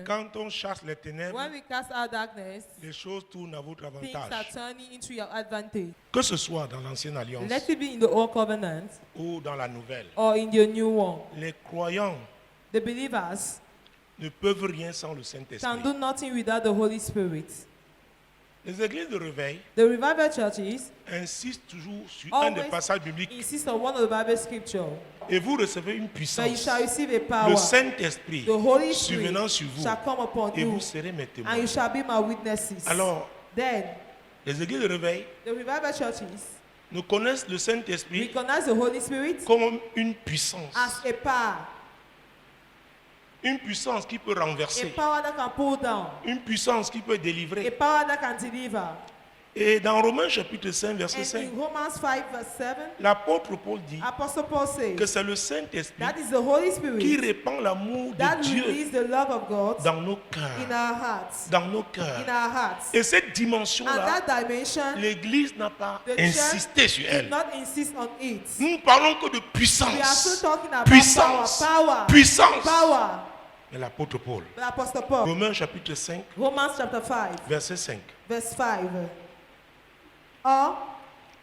Quand on chasse les ténèbres, When we cast out darkness, les choses tournent à votre things are avantage. turning into your advantage. Que ce soit dans l'ancienne alliance Let it be in the old covenant ou dans la nouvelle, or in the new one. les croyants The believers ne peuvent rien sans le can Saint-Esprit. do nothing without the Holy Spirit. Les églises de réveil The revival churches insistent toujours sur un des always passages bibliques insist on one of the Bible scripture. et vous recevez une That you puissance. shall receive a Le power. Saint-Esprit The Holy Spirit survenant sur vous shall come upon et you, vous serez mes témoins. and you shall be my witnesses. Alors, Then les églises de réveil the revival churches ne connaissent le Saint-Esprit recognize the Holy Spirit comme une puissance. as a power. Une puissance qui peut A renverser. power that can pull down. Une puissance qui peut A délivrer. power that can deliver. Et dans Romains chapitre 5, verset And 5, in Romans 5 verse 7, l'apôtre Paul dit Apostle Paul que says c'est le Saint-Esprit that is the Holy qui Spirit répand l'amour that de Dieu releases the love of God dans nos in cœurs. our hearts. Dans nos In cœurs. our hearts. Et cette And dimension-là, that dimension, l'Église n'a pas the insisté sur church did elle. not insist on it. Nous ne parlons que de We are still puissance. talking about Puissance. power. Puissance. Power. Et l'apôtre Paul, But Apostle Paul, Romains chapitre 5, Romans chapter 5, verset 5. verse 5. Or,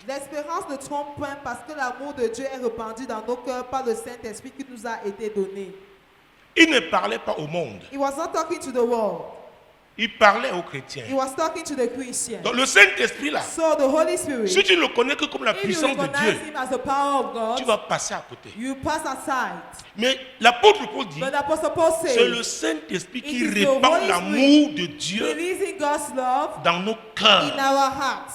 l'espérance ne trompe point parce que l'amour de Dieu est répandu dans nos cœurs par le Saint-Esprit qui nous a été donné. Il ne parlait pas au monde, He was not talking to the world. il parlait aux chrétiens. He was talking to the Christians. Donc le Saint-Esprit là, So the Holy Spirit, si tu ne le connais que comme la if you puissance de recognize Dieu, him as the power of tu God, vas passer à côté. you pass aside. Mais l'apôtre Paul dit, But Apostle Paul c'est le says, Saint-Esprit It qui is the répand Holy l'amour de Dieu releasing God's love dans nos in cœurs. our hearts.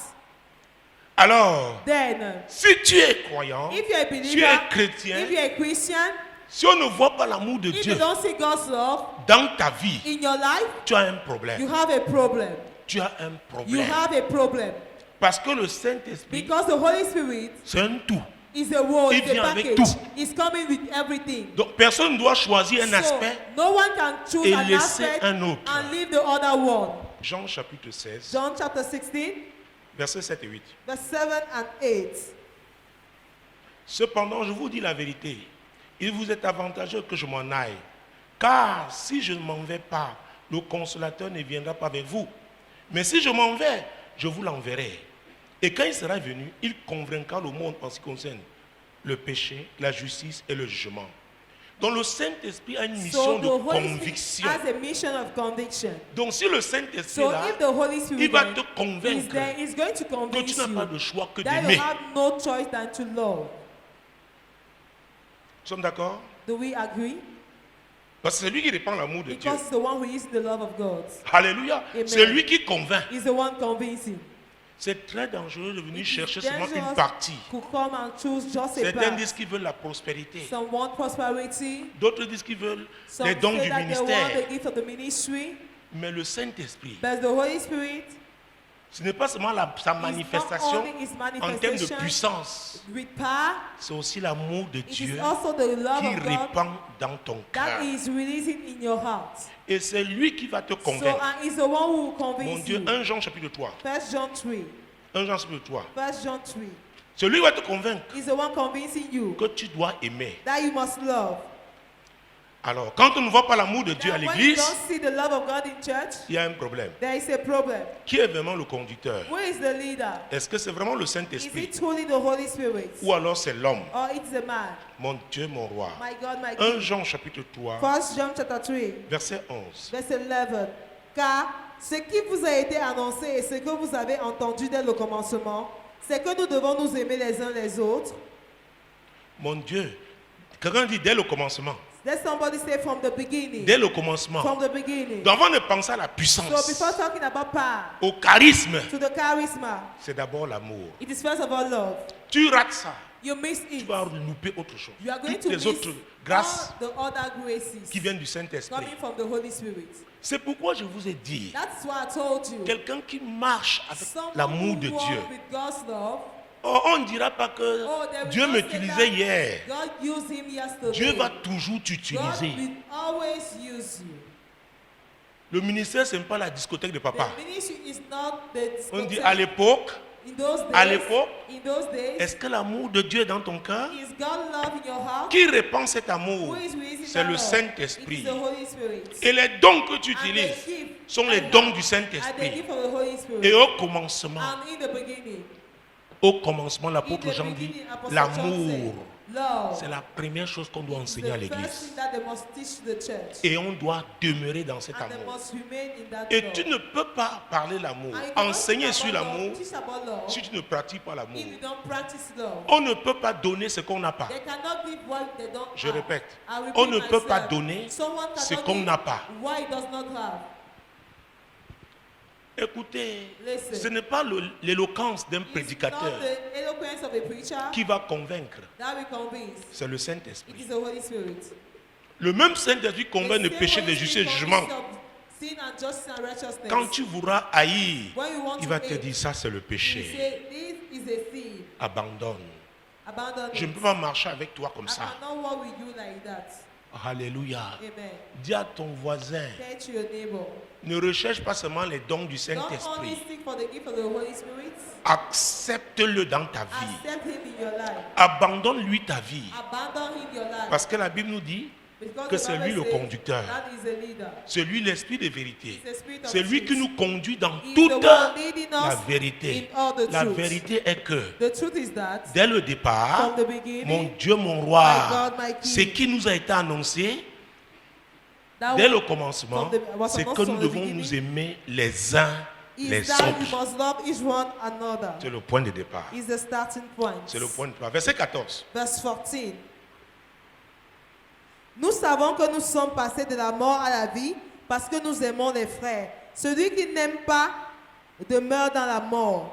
Alors, Then, si tu es croyant, if you're a tu believer, es chrétien, if you're a Christian, si on ne voit pas l'amour de if Dieu you don't see God's love dans ta vie, in your life, tu as un you problème. have a problem. Tu as un You problème. have a problem. Parce que le Saint-Esprit, Because the Holy Spirit c'est un tout. is a whole, Il it's a vient avec package. tout. It's coming with everything. Donc personne ne doit choisir un So, aspect. no one can choose et an laisser aspect un autre. and leave the other one. Jean chapitre 16, John chapter 16, versets 7 et 8. verse 7 and 8. Cependant, je vous dis la vérité, il vous est avantageux que je m'en aille. Car si je ne m'en vais pas, le consolateur ne viendra pas avec vous. Mais si je m'en vais, je vous l'enverrai. Et quand il sera venu, il convaincra le monde en ce qui concerne le péché, la justice et le jugement. Donc le Saint-Esprit a une mission So de the Holy conviction. Spirit has a mission of conviction. Donc si le Saint-Esprit So là, if the Holy il Spirit va then te is convaincre there, is going to que convince tu n'as pas you de choix que that you d'aimer. have no choice than to love. Nous sommes d'accord? Do we agree? Parce que c'est lui qui répand l'amour de Dieu. Because it's the one who is the love of God. Alléluia. Amen. C'est lui qui convainc. He's the one convincing. C'est très dangereux de venir It chercher is seulement une dangerous partie. to come and choose just a Certains part. disent qu'ils veulent la prospérité. Some want prosperity. D'autres disent qu'ils veulent Some les dons say du that they want ministère. the gift of the ministry. Mais le Saint-Esprit, But the Holy Spirit ce n'est pas seulement sa is manifestation not only his en termes de manifestation puissance. with power, C'est aussi l'amour de it Dieu is also the love qui of God répand dans ton that cœur. is releasing in your heart. Et c'est lui qui va te So convaincre. and is the one who will Mon convince Dieu, you. 1 Jean chapitre 3. 1 John 3. 1 Jean chapitre 3. 1 John 3. Celui va te convaincre Is the one convincing you que tu dois aimer. that you must love. Alors, quand on ne voit pas l'amour de Dieu à That when you l'église, don't see the love of God in church, il y a un problème. there is a problem. Qui est vraiment le conducteur? Who is the leader? Est-ce que c'est vraiment le Is Saint-Esprit? it truly the Holy Spirit? Ou alors c'est l'homme? Or it's the man? Mon Dieu, mon roi. My God, my 1 King. Jean chapitre 3, 1 John chapter 3, verset 11. verset 11. Car ce qui vous a été annoncé et ce que vous avez entendu dès le commencement, c'est que nous devons nous aimer les uns les autres. Mon Dieu, quelqu'un dit dès le commencement. Let somebody say from the beginning. Dès le commencement. From the beginning. Donc avant de penser à la So puissance, before talking about power, au charisme, to the charisma, c'est d'abord l'amour. it is first of all love. Tu rates ça, You miss tu it. vas louper autre chose. You are going Toutes to les miss autres grâces all the other graces qui viennent du Saint-Esprit. coming from the Holy Spirit. C'est pourquoi je vous ai dit, That's why I told you. quelqu'un qui marche avec Someone l'amour who de walks Dieu, with God's love. oh, on ne dira pas que Oh, they will Dieu not say m'utilisait that hier. God used him yesterday. Dieu va toujours God t'utiliser. will always use you. Le ministère, ce n'est pas la discothèque de papa. The ministry is not the On dit discotheque. à l'époque, In those À days, l'époque, in those days, est-ce que l'amour de Dieu est dans ton cœur? is God love in your heart? Qui répand cet Who amour? is releasing C'est that le love? Saint-Esprit. It is the Holy Spirit. Et les dons que tu And the utilises gift sont I les have dons du are the Saint-Esprit. gift of the Holy Spirit. Et au commencement, And in the beginning, l'apôtre in the Jean dit, beginning, Apostle John l'amour, said, love c'est la première chose qu'on doit is enseigner à the first l'église. thing that they must teach the church. Et on doit demeurer dans cet And they amour. must remain in that Et love. tu ne peux pas parler l'amour, And you cannot enseigner teach sur about l'amour, love, teach about love, si tu ne pratiques pas l'amour. if you don't practice love. On ne peut pas donner ce qu'on n'a pas. They cannot give what they don't Je have. répète, I repeat on ne peut pas myself. donner Someone ce cannot qu'on give n'a pas. what he does not have. Écoutez, Listen. ce n'est pas l'éloquence d'un It's prédicateur not the eloquence of a preacher qui va convaincre. that will convince. C'est le It Saint-Esprit. is the Holy Spirit. Le même Saint-Esprit convainc de The same péché, de Holy justice et de Spirit jugement. convinces of sin and justice and righteousness. Quand tu voudras haïr, When you want il to va te hate, dire ça c'est le you péché. say, this is a sin. Abandonne. Abandon Je ne it. peux pas marcher avec toi comme I ça. cannot walk with you like that. Alléluia. Amen. Dis à ton voisin, Tell to your neighbor. ne recherche pas seulement les dons du Don't only Saint-Esprit. seek for the gift of the Holy Spirit. Accepte-le dans ta vie. Accept him in your life. Abandonne-lui ta vie. Abandon him your life. Parce que la Bible nous dit Because que the c'est Bible lui le says conducteur. that is a leader. C'est lui l'esprit de vérité. He's the spirit of C'est lui qui truth. nous conduit dans He's toute the one leading la us vérité. in all the La truth. vérité est que The truth is that dès le départ, from the beginning, mon Dieu, mon roi, my God, my King, ce qui nous a été annoncé that dès le was commencement, announced c'est que from nous the devons beginning, nous aimer les uns is les that we autres. must love each one another. C'est le point de départ. Is the starting point. C'est le point de départ. Verset 14. Verse 14. Nous savons que nous sommes passés de la mort à la vie parce que nous aimons les frères. Celui qui n'aime pas demeure dans la mort.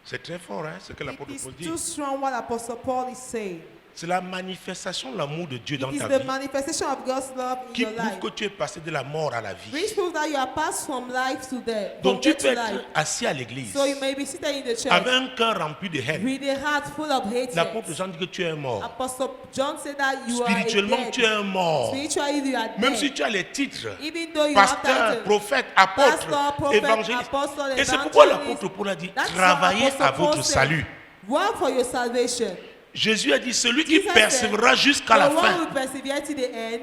C'est très fort, hein, ce que It l'apôtre is Paul dit. too strong what Apostle Paul is saying. C'est la manifestation de l'amour de Dieu dans It is ta the vie manifestation of God's love in qui your prouve life. que tu es passé de la mort à la vie. Which proves that you are passed from life to death. Donc tu From peux death to life. être assis à l'église So you may be seated in the church avec un cœur rempli de haine. with a heart full of L'apôtre hatred. Jean dit que tu es mort. Apostle John said that you are Spirituellement, dead. tu es un mort. Spiritually, you are Même dead. si tu as les titres, Even though you pasteur, have title, prophète, apôtre, pastor, prophet, évangéliste. apostle, Et c'est pourquoi evangelist. l'apôtre Paul a dit, That's why travaillez Apostle à Paul votre said, salut. work for your salvation. Jésus a dit, celui qui Jesus persévérera jusqu'à la the one fin, who persevere to the end,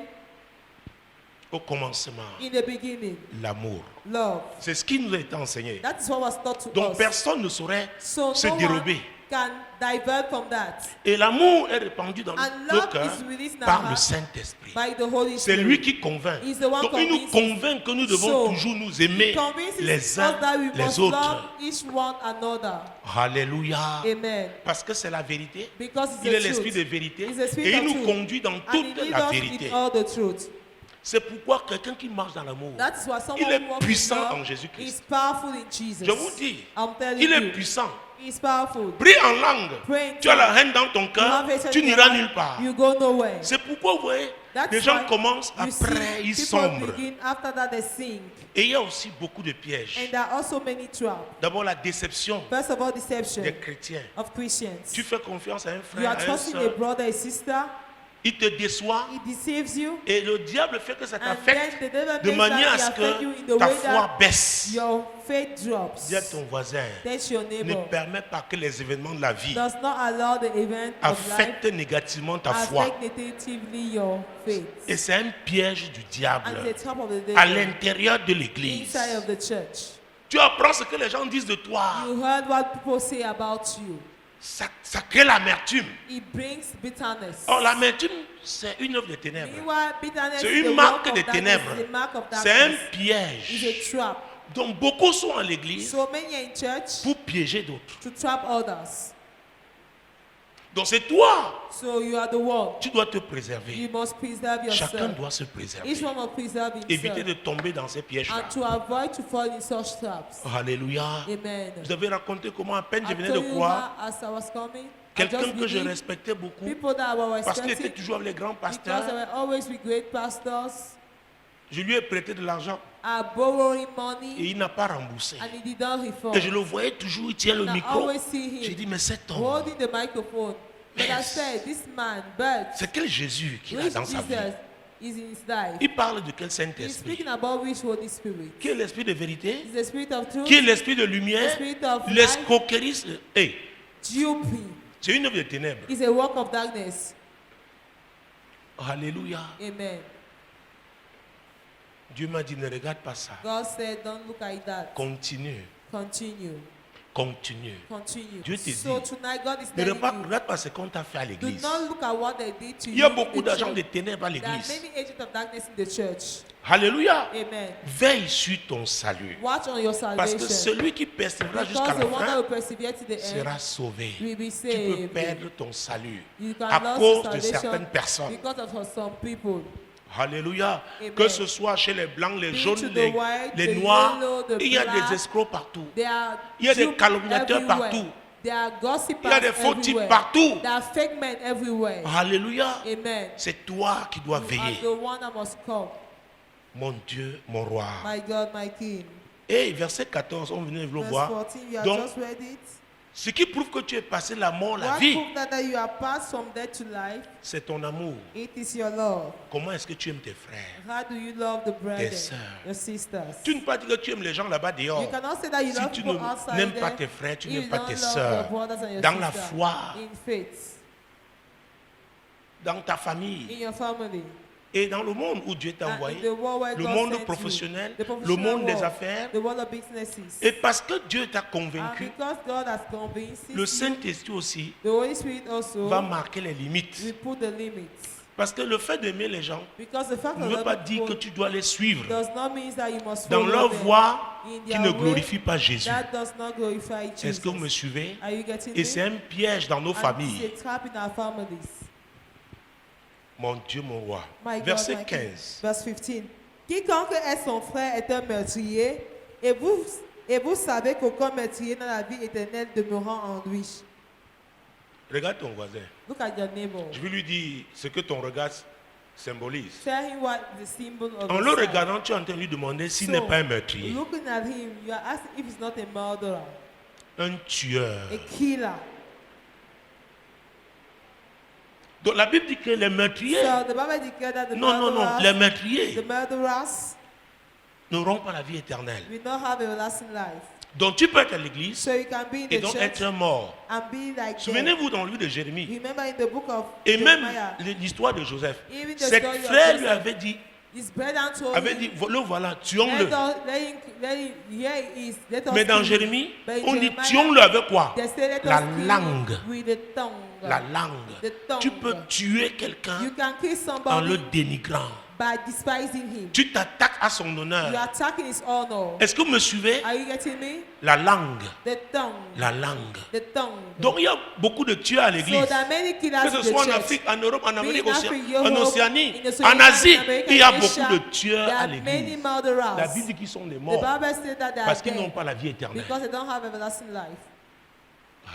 au commencement, in the beginning, l'amour. love. C'est ce qui nous a été enseigné. That is what was taught to Donc us. personne ne saurait So se no one dérober. can divert from that. Et l'amour est répandu dans And nos love cœurs is released in our par le heart Saint-Esprit. by the Holy C'est Spirit. lui qui convainc. He's the one Donc il nous convincing. convainc que nous devons So, toujours nous aimer He convinces les us uns that we les must love autres. each one another. Alléluia. Amen. Parce que c'est la vérité. Because it's Il est the l'esprit truth. de vérité. He's the spirit Et il of nous truth. conduit dans And he toute leads la us vérité. in all the truth. C'est pourquoi quelqu'un qui marche dans l'amour, That is why someone il est who walks in puissant love en Jésus-Christ. is powerful in Jesus. Je vous dis, I'm telling il est you, puissant. he's powerful. Prie en langue. Pray in Tu as la tongues. haine dans ton You cœur, have hatred tu in your n'iras heart, nulle part. You go nowhere. C'est pourquoi vous voyez, That's les gens why commencent, you see après ils people sombrent. begin, after that they sink. Et il y a aussi beaucoup de pièges. And there are also many traps. D'abord la déception First of all, deception des chrétiens. of Christians. Tu fais confiance à un You frère, are à un trusting a soeur, brother, a sister. il te déçoit He deceives you. et le diable fait que ça And t'affecte then the devil de makes manière à that ce he affect you in que the ta way foi that baisse. your faith drops. Dis à ton voisin, Tell your ne neighbor. permets pas que les événements de la vie Does not allow the event of life affectent négativement ta foi. affect negatively your faith. Et c'est un piège du And diable the top of the à devil l'intérieur de l'église. inside of the church. Tu apprends ce que les gens disent de toi. You heard what people say about you. Ça crée l'amertume. It brings bitterness. Or, l'amertume, c'est une œuvre de ténèbres. Meanwhile, bitterness C'est is une the marque work des of darkness, ténèbres. it's a mark of C'est un darkness. It's piège. a trap. Donc, beaucoup sont à l'église So many are in church pour piéger d'autres. to trap others. Donc, c'est toi. So you are the one. Tu dois te préserver. You must preserve Chacun yourself. doit se préserver. Each one must preserve Éviter himself. de tomber dans ces pièges-là. And to avoid to fall in such traps. Alléluia. Amen. Je vais raconter comment à peine je I venais told de you croire how, as I was coming, I quelqu'un just que je believed respectais beaucoup people that I was parce qu'il était respecting toujours avec les grands because they pasteurs. were always with great pastors. Je lui ai prêté de l'argent I borrowed him et money il n'a pas remboursé. and he did not refund. Et je le voyais toujours, il tient le And I micro. always see J'ai him dit, mais cet homme, holding the microphone. But I Yes. said, this man, but c'est quel Jésus qu'il a which dans sa vie? Jesus is in his life. Il parle de quel He's Saint-Esprit? speaking about which Holy Spirit? Qui est l'esprit de vérité? Is the spirit of truth? Qui est l'esprit de The lumière? spirit of light? L'escroquerie. Hey, Duping c'est une œuvre de ténèbres. is a work of darkness. Alléluia. Amen. Dieu m'a dit, ne regarde pas ça. God said, don't look at that. Continue. Continue. Continue. Continue. Dieu te So dit, tonight God is Ne telling you, regarde pas ce qu'on t'a fait à do l'église. not look at what they did to Il y a you beaucoup in the d'agents de church. ténèbres à There are l'église. many agents of darkness in the church. Alléluia. Amen. Veille sur ton salut. Watch on your Parce que salvation. celui qui persévérera jusqu'à Because la the one that fin will persevere to the end sera sauvé. will be Tu peux saved. perdre ton salut You can à lose cause your de salvation certaines personnes. because of some people. Alléluia. Amen. Que ce soit chez les blancs, les Be jaunes, to the les, white, les the noirs, yellow, the il y a black. des escrocs partout. There are Il y a des dupes calomniateurs everywhere. partout. There are gossipers Il y a des faux types everywhere. partout. There are fake men everywhere. Alléluia. Amen. C'est toi qui dois You are veiller. the one that must come. Mon Dieu, mon roi. My God, my King. Et verset 14, on venait de le Verse voir. 14, you have Donc, just read it. ce qui prouve que tu es passé la mort, la What vie, proof that you are passed from death to life? c'est ton amour. It is your love. Comment est-ce que tu aimes tes frères? How do you love the brethren, sœurs. your sisters? Tu ne peux pas dire que tu aimes les gens là-bas dehors. You cannot say that you Si love tu people outside n'aimes pas there tes frères, tu if n'aimes you pas don't tes love sœurs. your brothers and your Dans la sisters. foi, In faith, dans ta in famille your family, et dans le monde où Dieu t'a and envoyé, in the world where le God monde sent you, professionnel, the le professional monde des world, affaires. the world of businesses. Et parce que Dieu t'a And convaincu, because God has convinced le you, Saint-Esprit aussi the Holy Spirit also va marquer les limites. will put the limits. Parce que le fait d'aimer les gens Because the fact ne of veut pas loving dire que people tu dois les suivre does not mean that you must dans follow leur them voie in qui their ne way. glorifie pas Jésus. That does not glorify Jesus. Est-ce que vous me suivez? Are you getting Et me? c'est un piège dans nos And familles. it's a trap in our families. Mon Dieu, mon roi. My God, Verset my King. 15. Verse 15. Quiconque est son frère est un meurtrier, et vous savez qu'aucun meurtrier dans la vie éternelle demeurant en lui. Regarde ton voisin. Look at your neighbor. Je vais lui dire ce que ton regard symbolise. Tell him what the symbol of En his le side. regardant, tu es en train de lui demander s'il So, n'est pas un meurtrier, looking at him, you are asking if he's not a murderer, un tueur. a killer. Donc la Bible dit que les meurtriers, So the Bible declared that the non, non, non, les murderers, meurtriers the murderers n'auront pas la vie éternelle. will not have everlasting life. Donc tu peux être à l'église So you can be in et the donc church être mort. and be like them. Souvenez-vous dans le livre de Jérémie, Remember in the book of et même Jeremiah, l'histoire de Joseph, even the ses story of frères lui Joseph, avaient dit, his brethren told him, le voilà, tuons-le. let us Mais dans kill him. Jérémie, But in on dit Jeremiah, tuons-le avec quoi? they say, let La us kill him langue. with the tongue. La langue. The tongue. Tu peux tuer quelqu'un You can kill en le somebody dénigrant. by despising him. Tu t'attaques à son You honneur. are attacking his honor. Est-ce que vous me suivez? Are you getting me? La langue. The tongue. La langue. The tongue. Donc il y a beaucoup de tueurs à l'église. So there are many killers Que ce in soit the en church. Afrique, en Europe, en Amérique, in Africa, en Europe, Océanie, in Oceania, en Asie, in America, il y a in beaucoup Asia, de tueurs there à are many l'église. murderers. La Bible dit qu'ils sont des The morts Bible says that they are parce qu'ils n'ont dead pas la vie éternelle. because they don't have everlasting life.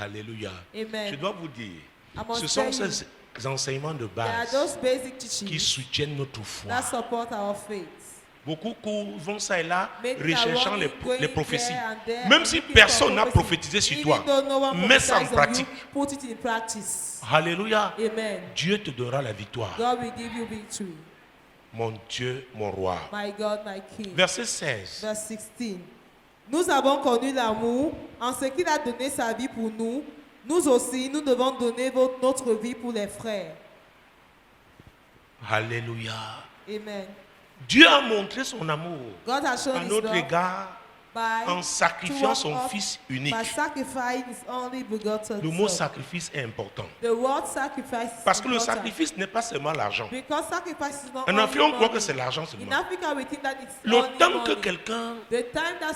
Alléluia. Amen. Je dois vous dire, I must ce sont tell you, ces enseignements de there are base those basic qui teachings soutiennent notre foi. that support our faith. Beaucoup vont ça et là, Many are recherchant running, les going prophéties. here and there, Même si looking for personne n'a prophecy. prophétisé sur Even toi, though no one mets ça en prophesies on you, pratique. put it in practice. Alléluia. Amen. Dieu te donnera la victoire. God will give you victory. Mon Dieu, mon roi. My God, my King. Verset 16. Verse 16. Nous avons connu l'amour en ce qu'il a donné sa vie pour nous. Nous aussi, nous devons donner notre vie pour les frères. Alléluia. Amen. Dieu a montré son amour God has shown à his notre love égard by en sacrifiant towards son us Fils unique. by sacrificing his only begotten Le mot Son. sacrifice est important. The word sacrifice is Parce que le important. sacrifice n'est pas seulement l'argent. Because sacrifice is not En only Afrique, on croit money. que c'est l'argent In seulement. Africa, we think that it's Le only temps que money. quelqu'un The time that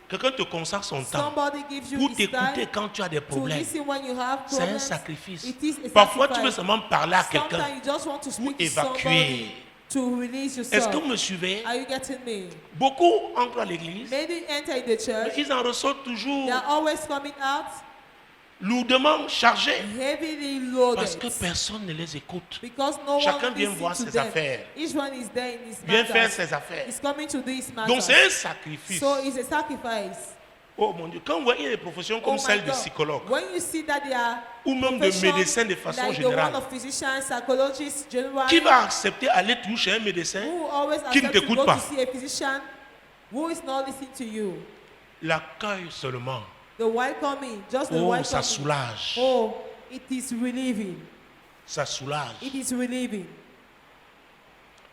quelqu'un te consacre son temps somebody gives you pour his t'écouter time quand tu as des to problèmes, listen when you have c'est un problems, sacrifice. it is a Parfois, tu veux sacrifice. seulement parler à quelqu'un Sometimes you just want to pour speak to évacuer. somebody to release Est-ce yourself. que vous me suivez? Are you getting me? Beaucoup entrent à l'église, Many enter in the mais church. ils en ressortent toujours They are always coming out lourdement chargés heavily parce que loaded personne ne les écoute. because no Chacun one vient listens voir to ses them. affaires. Each one is there in his Viens faire matters. ses affaires. He's coming to do his Donc matters. c'est un sacrifice. So it's a sacrifice. Oh mon Dieu, quand vous voyez des professions Oh comme my celle de God. psychologue When you see that they are ou même de professions médecin de façon like the one générale, of physician, psychologist, general, qui va accepter aller toujours chez un médecin who always qui ne accept to t'écoute go pas? to see a physician who is not listening to you? L'accueil seulement. The welcoming, just the Oh, welcoming. ça soulage. Oh, it is relieving. Ça soulage. It is relieving.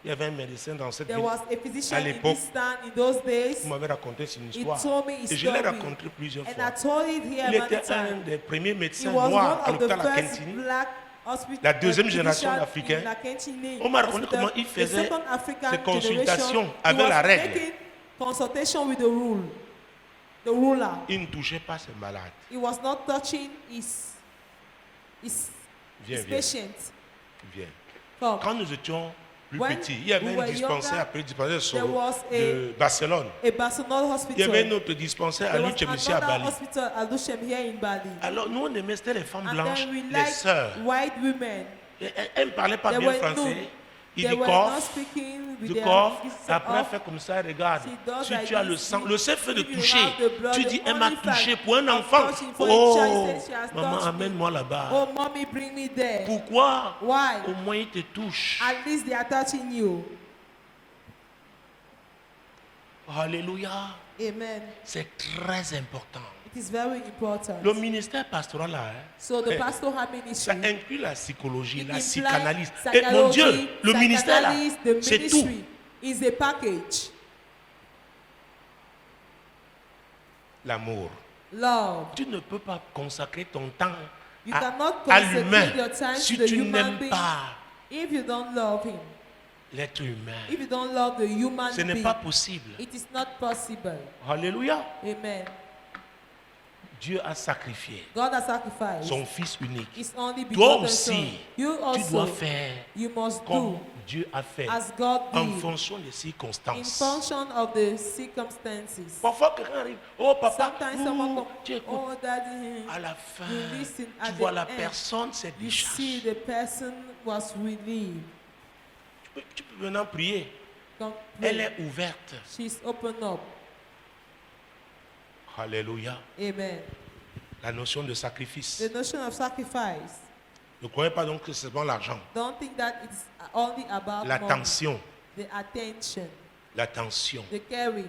Il y avait un médecin dans cette There ville. was a physician À in l'époque, this town in those days. Vous m'avez raconté une He histoire. told me his Et je l'ai story. raconté plusieurs And I fois. told it here Il many était un times. des premiers He médecins was noirs à one of the l'hôpital first Akentini. black hospital. La deuxième génération physician d'Africains. in Akentini On m'a raconté hospital. comment il The faisait second African ses consultations generation, he avec was la règle. making consultation with the rule, the ruler. Il ne touchait pas ses malades. He was not touching his Viens, viens, patient. viens. Come. Quand nous étions plus When petits, il y avait we un were dispensaire younger, appelé dispensaire there Solo was de Barcelone. A Barcelona Il y hospital. avait un autre dispensaire à There was Luchem à another Bali. hospital at Luchem here in Bali. Alors nous on aimait c'était les femmes And blanches, then we les liked sœurs. white women. Et elle ne parlait pas They bien were français. no. Il They dit were not coffre, speaking with du their corps, this après off. fait comme ça, regarde. She does Si like tu as le this. sang, le seul fait de If you toucher, have the blood, tu the dis, elle m'a only touché fact pour un of enfant. touching for a Oh, child, she has maman, touched me. amène-moi là-bas. Oh, mommy, bring me there. Pourquoi? Why? Au moins, il te touche. At least they are touching you. Alléluia. Amen. C'est très important. It is very important. Le ministère pastoral, là, hein, So the eh, pastoral ça ministry, inclut la psychologie, it la implies psychanalyse. Et mon psychology, Dieu, le ministère, là, psychanalyse, the c'est tout. ministry is a package. L'amour. Love. Tu ne peux pas consacrer ton temps You à cannot l'humain consecrate your time si to the tu human n'aimes being pas if you don't love him. l'être humain. If you don't love the human Ce n'est being, pas possible. it is not possible. Alléluia. Amen. Dieu a sacrifié God has sacrificed son Fils unique. His only Toi begotten Son. aussi, You tu dois also, faire you must comme do Dieu a fait as God en did fonction des in circonstances. function of the circumstances. Parfois, quelqu'un arrive, oh papa, Sometimes someone comes, tu écoutes. oh daddy, À la fin, you listen tu at vois the la end. personne s'est You see déchargée. the person was relieved. Tu peux maintenant prier. Come Elle pray. est ouverte. She's open up. Alléluia. Amen. La notion de sacrifice. The notion of sacrifice. Ne croyez pas donc que c'est seulement l'argent. Don't think that it's only about money. L'attention. The attention, L'attention. the caring.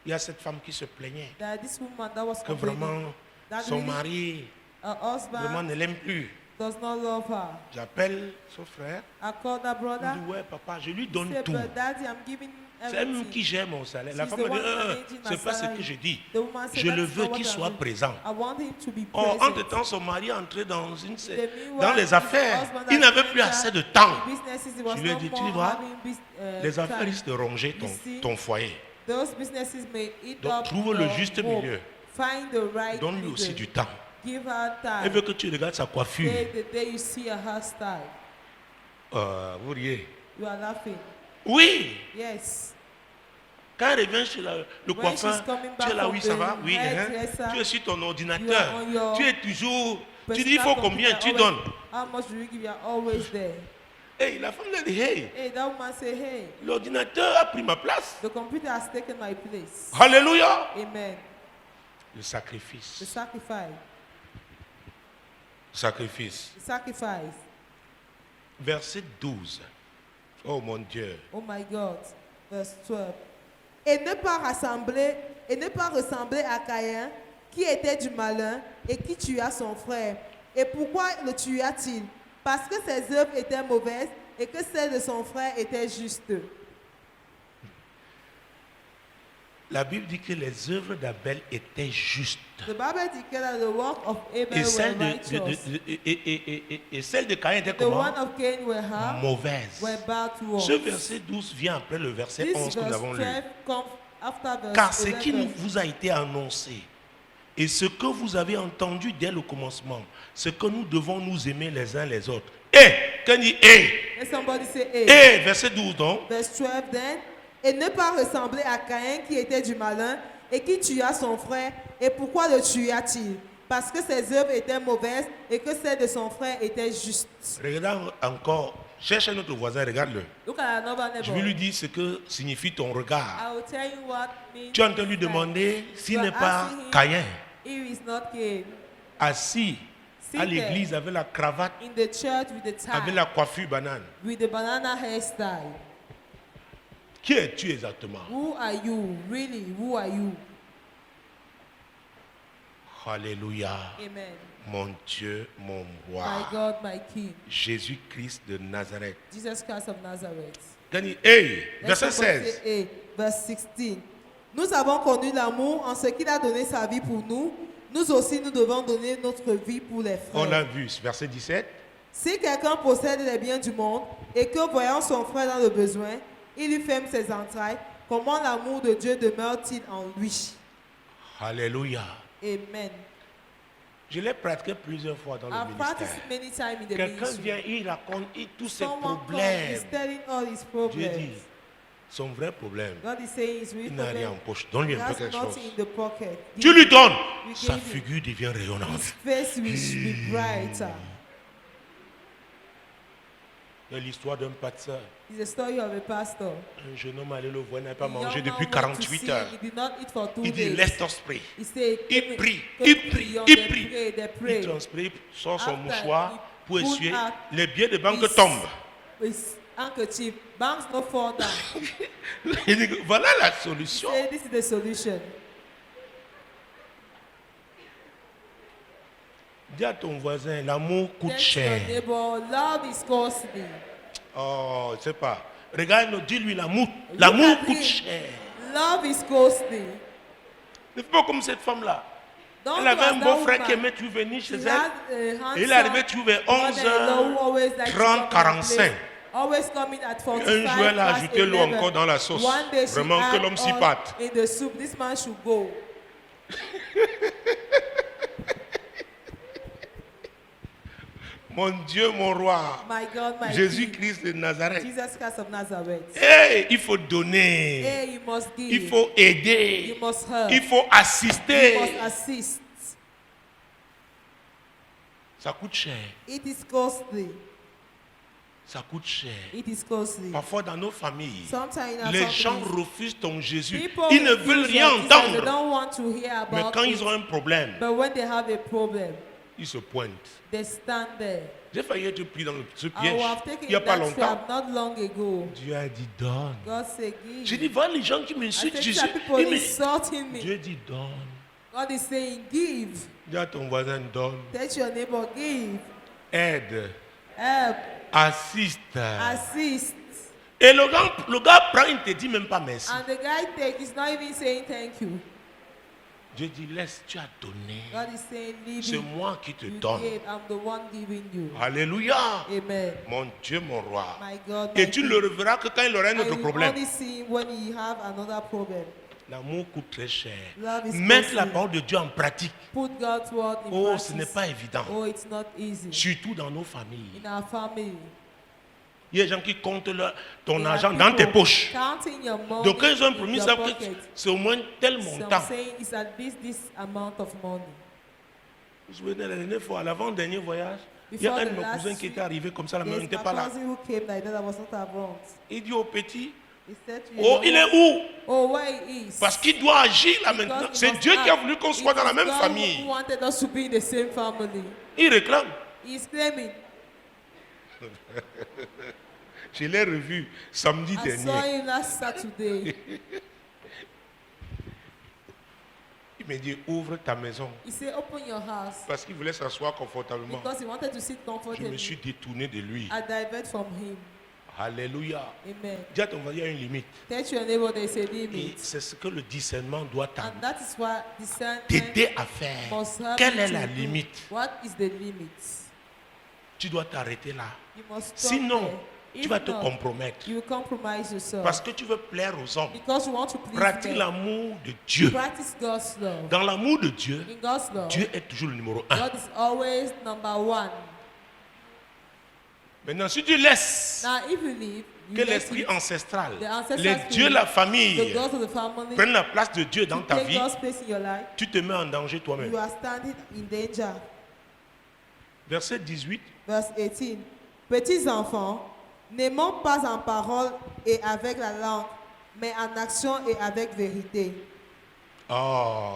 Il y a cette femme qui se plaignait That this woman that was que complaining, vraiment that son really mari her vraiment husband ne l'aime plus. does not love her. J'appelle son frère. I called her Il brother. dit ouais papa, je lui He donne said, tout. but daddy, I'm giving C'est elle everything. qui gère mon salaire. La She's femme the me dit, one managing my c'est pas ce salary. que je dis. The woman said, Je le "That's veux not what qu'il I'm soit doing. présent. I want him to be Or, present." entre-temps, son mari est entré dans, Meanwhile, dans les his affaires. husband Il had n'avait plus entered assez de temps. businesses, he was Je lui ai no dit, tu more vois, having Les affaires time. risquent de ronger You see, ton foyer. Those businesses may eat Donc, up trouve le your juste home. milieu. Find the right Donne-lui aussi middle. du temps. Give her time. Elle veut que tu regardes sa coiffure. Say the day you see a hairstyle, Vous riez. you are laughing. Oui. Yes. Quand elle revient chez le When coiffeur, she's coming tu es back là, from oui, ça the va, oui, hein. hairdresser, Tu es sur ton you ordinateur. are on your Tu es toujours. Tu dis, il personal faut combien, computer, tu always- donnes. How much do you give? You are always there. Hey, la femme lui a dit, hey, Hey, that woman say, hey, l'ordinateur a pris ma place. the computer has taken my place. Alléluia. Amen. Le The sacrifice. sacrifice. Sacrifice. The sacrifice. Verset 12. Oh mon Dieu. Oh my God. Verse 12. Et ne pas ressembler à Caïn, qui était du malin et qui tua son frère. Et pourquoi le tua-t-il? Parce que ses œuvres étaient mauvaises et que celles de son frère étaient justes. La Bible dit que les œuvres d'Abel étaient justes. The Bible declares that the work of Abel Et were celle righteous. et celle de Caïn était The comment? one of Cain were hard, Mauvaise. were bad works. Ce verset 12 vient après le verset This 11 que nous verse avons 12 lu. comes after verse Car ce 11. qui vous a été annoncé et ce que vous avez entendu dès le commencement, c'est que nous devons nous aimer les uns les autres. Quand dit Let somebody say, hey. verset 12 donc. Verse 12 then. Et ne pas ressembler à Caïn qui était du malin et qui tua son frère. Et pourquoi le tua-t-il? Parce que ses œuvres étaient mauvaises et que celles de son frère étaient justes. Regardons encore cherche un autre voisin, regarde-le. Look at another Je neighbor. vais lui dire ce que signifie ton regard. I will tell you what means. Tu es en train de lui his eyes. demander s'il You n'est are pas asking him Caïn, if he's not Cain. assis à Seated l'église avec la cravate, in the church with the avec tie, la coiffure banane. with the banana hairstyle. Qui es-tu exactement? Who are you? Really, who are you? Alléluia. Amen. Mon Dieu, mon My roi. God, my King. Jésus-Christ de Nazareth. Jesus Christ of Nazareth. Gagné. Hey, Let's verset go to 16. A, verse 16. Nous avons connu l'amour en ce qu'il a donné sa vie pour nous. Nous aussi, nous devons donner notre vie pour les frères. On a vu, verset 17. Si quelqu'un possède les biens du monde et que, voyant son frère dans le besoin, il lui ferme ses entrailles, comment l'amour de Dieu demeure-t-il en lui? Alléluia. Amen. Je l'ai pratiqué plusieurs fois dans le I've practiced ministère. many times in the Quelqu'un vient, ministry. il raconte tous ses Someone comes, problèmes. he's telling all his Dieu problems. dit, son vrai problème, God is saying his real il n'a rien en problem. poche. Donne-lui He un peu has quelque chose. nothing in the pocket. Tu lui donnes. We Sa gave him. figure devient rayonnante. His face will be brighter. Il y a l'histoire d'un pasteur. It's a story of a pastor. Un jeune homme allait le voir, il n'avait pas The mangé young depuis man went to 48 see heures. him. He did not eat for 2 Il dit, days. laisse-toi prier. He said, Il prie, "Come il prie, beyond." il They prie. pray, they Il pray. transpire, sort son After mouchoir he pour put essuyer. out Les billets de banque his- tombent. His handkerchief, banks not fall down. Il dit, voilà la solution. Say, this is the solution. Dis à ton voisin, l'amour coûte Tell your cher. neighbor, love is costly. Oh, je sais pas. Regarde, dis-lui, l'amour at coûte him. cher. Love is costly. Ne fais pas comme cette femme-là. Don't Elle do avait as un that beau frère woman. qui aimait toujours venir chez She elle. had a Et il handsome arrivait toujours vers mother-in-law who always liked to come 11h30, and 45. play. Always coming at 45. Un jour, elle a past ajouté l'eau 11. encore dans la sauce. One day she Vraiment que add l'homme s'y oil batte. in the soup. This man should go. Mon Dieu, mon roi. My God, my King. Jésus-Christ de Nazareth. Jesus Christ of Nazareth. Hey, il faut donner. Hey, you must give. Il faut aider. You must help. Il faut You assister. must assist. Ça coûte cher. It is costly. Ça coûte cher. It is costly. Parfois dans nos familles, Sometimes in our les gens families, refusent ton Jésus. people Ils ne veulent refuse rien your Jesus, They entendre. don't want to hear Mais about quand it. ils ont un problème, But when they have a problem, ils se pointent. they stand there. J'ai failli être pris dans ce I will piège have taken il n'y a pas that longtemps. trap not long ago. Dieu a dit donne. God said, give. J'ai dit, voilà les gens qui I m'insultent said, Jésus. these are people Ils me- insulting me. Dieu dit donne. God is saying, give. Dis à ton voisin donne. Tell your neighbor, give. Aide. Help. Assiste. Assist. Et le gars prend, il ne te dit même pas merci. And the guy take is not even saying thank you. Dieu dit laisse, tu as donné. God is saying, leave C'est it. moi qui te You donne. gave. I'm the one giving you. Alléluia. Amen. Mon Dieu, mon roi. My God, my Et tu King. ne le reverras que quand il aura un And autre you problème. only see him when you have another problem. L'amour coûte très cher. Love is Mettre la costly. parole de Dieu en pratique. Put God's word in Oh, practice. ce n'est pas évident. Oh, it's not easy. Surtout dans nos familles. In our family, Il y a des gens qui comptent ton there are argent dans tes people poches. counting your money Donc quand ils ont un in premier, ils your savent que pocket. c'est au moins tel Some montant. saying it's at least this amount of money. Vous vous souvenez, la dernière fois, à l'avant-dernier voyage, il y a Before un de the mes last cousins qui week, était arrivé comme ça, la main There's n'était my pas là. cousin who came like that. I was not around. Il dit au petit, He said to oh, him, il est où? oh, where he is. Parce qu'il doit agir là Because maintenant. he C'est must Dieu qui a act. voulu qu'on It soit dans la is même God famille. who wanted us to be in the same family. Il réclame. He's claiming. Je l'ai revu samedi I saw dernier. him last Saturday. Il me dit, ouvre ta maison. He said, open your house. Parce qu'il voulait s'asseoir confortablement. Because he wanted to sit Je me comfortably. suis détourné de lui. I divert from him. Alléluia. Amen. Dis à ton voisin, il y a une limite. Tell your neighbor there's a Et limit. c'est ce que le discernement doit And that is what discernment t'aider à faire. must help Quelle you est to la do. limite? What is the limit? Tu dois t'arrêter là. You must stop Sinon, there. tu If vas te not, compromettre. you will compromise yourself. Parce que tu veux plaire aux hommes. Because you want to please Pratique them. l'amour de Dieu. Practice God's love. Dans l'amour de Dieu, In God's love, Dieu est toujours le numéro un. God is always number one. Maintenant, si tu laisses Now, if you leave, you que let l'esprit it, ancestral, the ancestral les spirit, dieux, la the famille, gods of the family, prennent la place de Dieu dans to ta take vie, God's place in your life, tu te mets en danger toi-même. you are standing in danger. Verset 18. Verse 18. Petits enfants, N'aimons pas en parole et avec la langue, mais en action et avec vérité. Oh.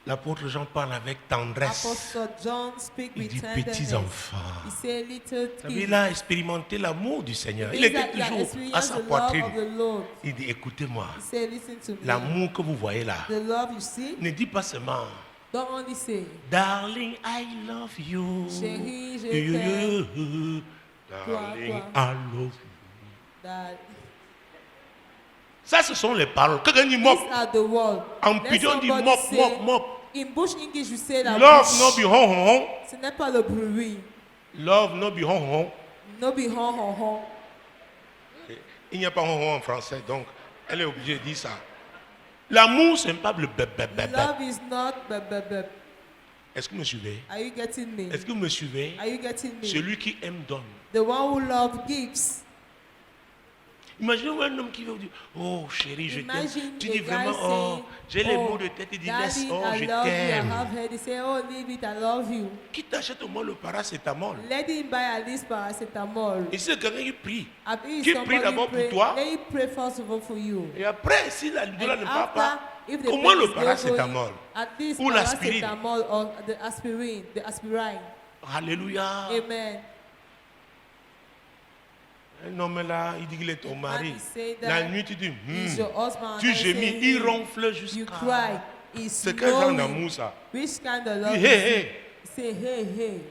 L'apôtre Jean parle avec tendresse. Apostle John speak Il with dit tenderness. petits enfants. He said, little kids. Il a expérimenté l'amour du Seigneur. Il Means était that you have toujours à experienced sa the love poitrine. of the Lord. Il dit, écoutez-moi, He said, listen to me. l'amour que vous voyez là, The love you see, ne dis pas seulement, don't only say, Darling, I love you. Chérie, je t'aime. Darling, Toi. I love you. that Ça, ce sont les paroles. Quelqu'un dit mop. these are the words. En Let pidon, dit somebody mop, say, mop, mop. in Bush English, you say that Love bush. no be hon hon hon. Ce n'est pas le bruit. Love no be hon hon. No be hon hon hon. Il n'y a pas hon hon en français, donc elle est obligée de dire ça. L'amour, ce n'est pas le bep bep bep bep. Love is not bep bep bep. Est-ce que vous me suivez? Are you getting me? Est-ce que vous me suivez? Are you getting me? Celui qui aime donne. The one who love gives. Imaginez un homme qui va vous dire, oh chérie, je t'aime. Imagine Tu a dis guy vraiment, oh, saying, j'ai les oh, mots de tête, il dit, laisse, darling, oh, I je love you. I t'aime. have heard. He say, oh, leave it. I love you. Qui t'achète au moins le paracétamol? Let him buy at least paracetamol. Et c'est quelqu'un qui prie. If Qui somebody prie d'abord pour pray, toi. let him pray first of all for you. Et après, si la douleur ne And part after, pas, if the au moins pain le is not paracétamol. going, at least Ou l'aspirine. paracetamol or the aspirin. Alléluia. Amen. Un homme là, il dit qu'il est ton mari. And he say that La nuit, tu dis, he's your husband. tu And you gémis, say, il "Hey." ronfle You jusqu'à. cry. He's C'est quel genre knowing d'amour ça? which kind of Il love dit, is hey, it? hey, Say, hey, hey.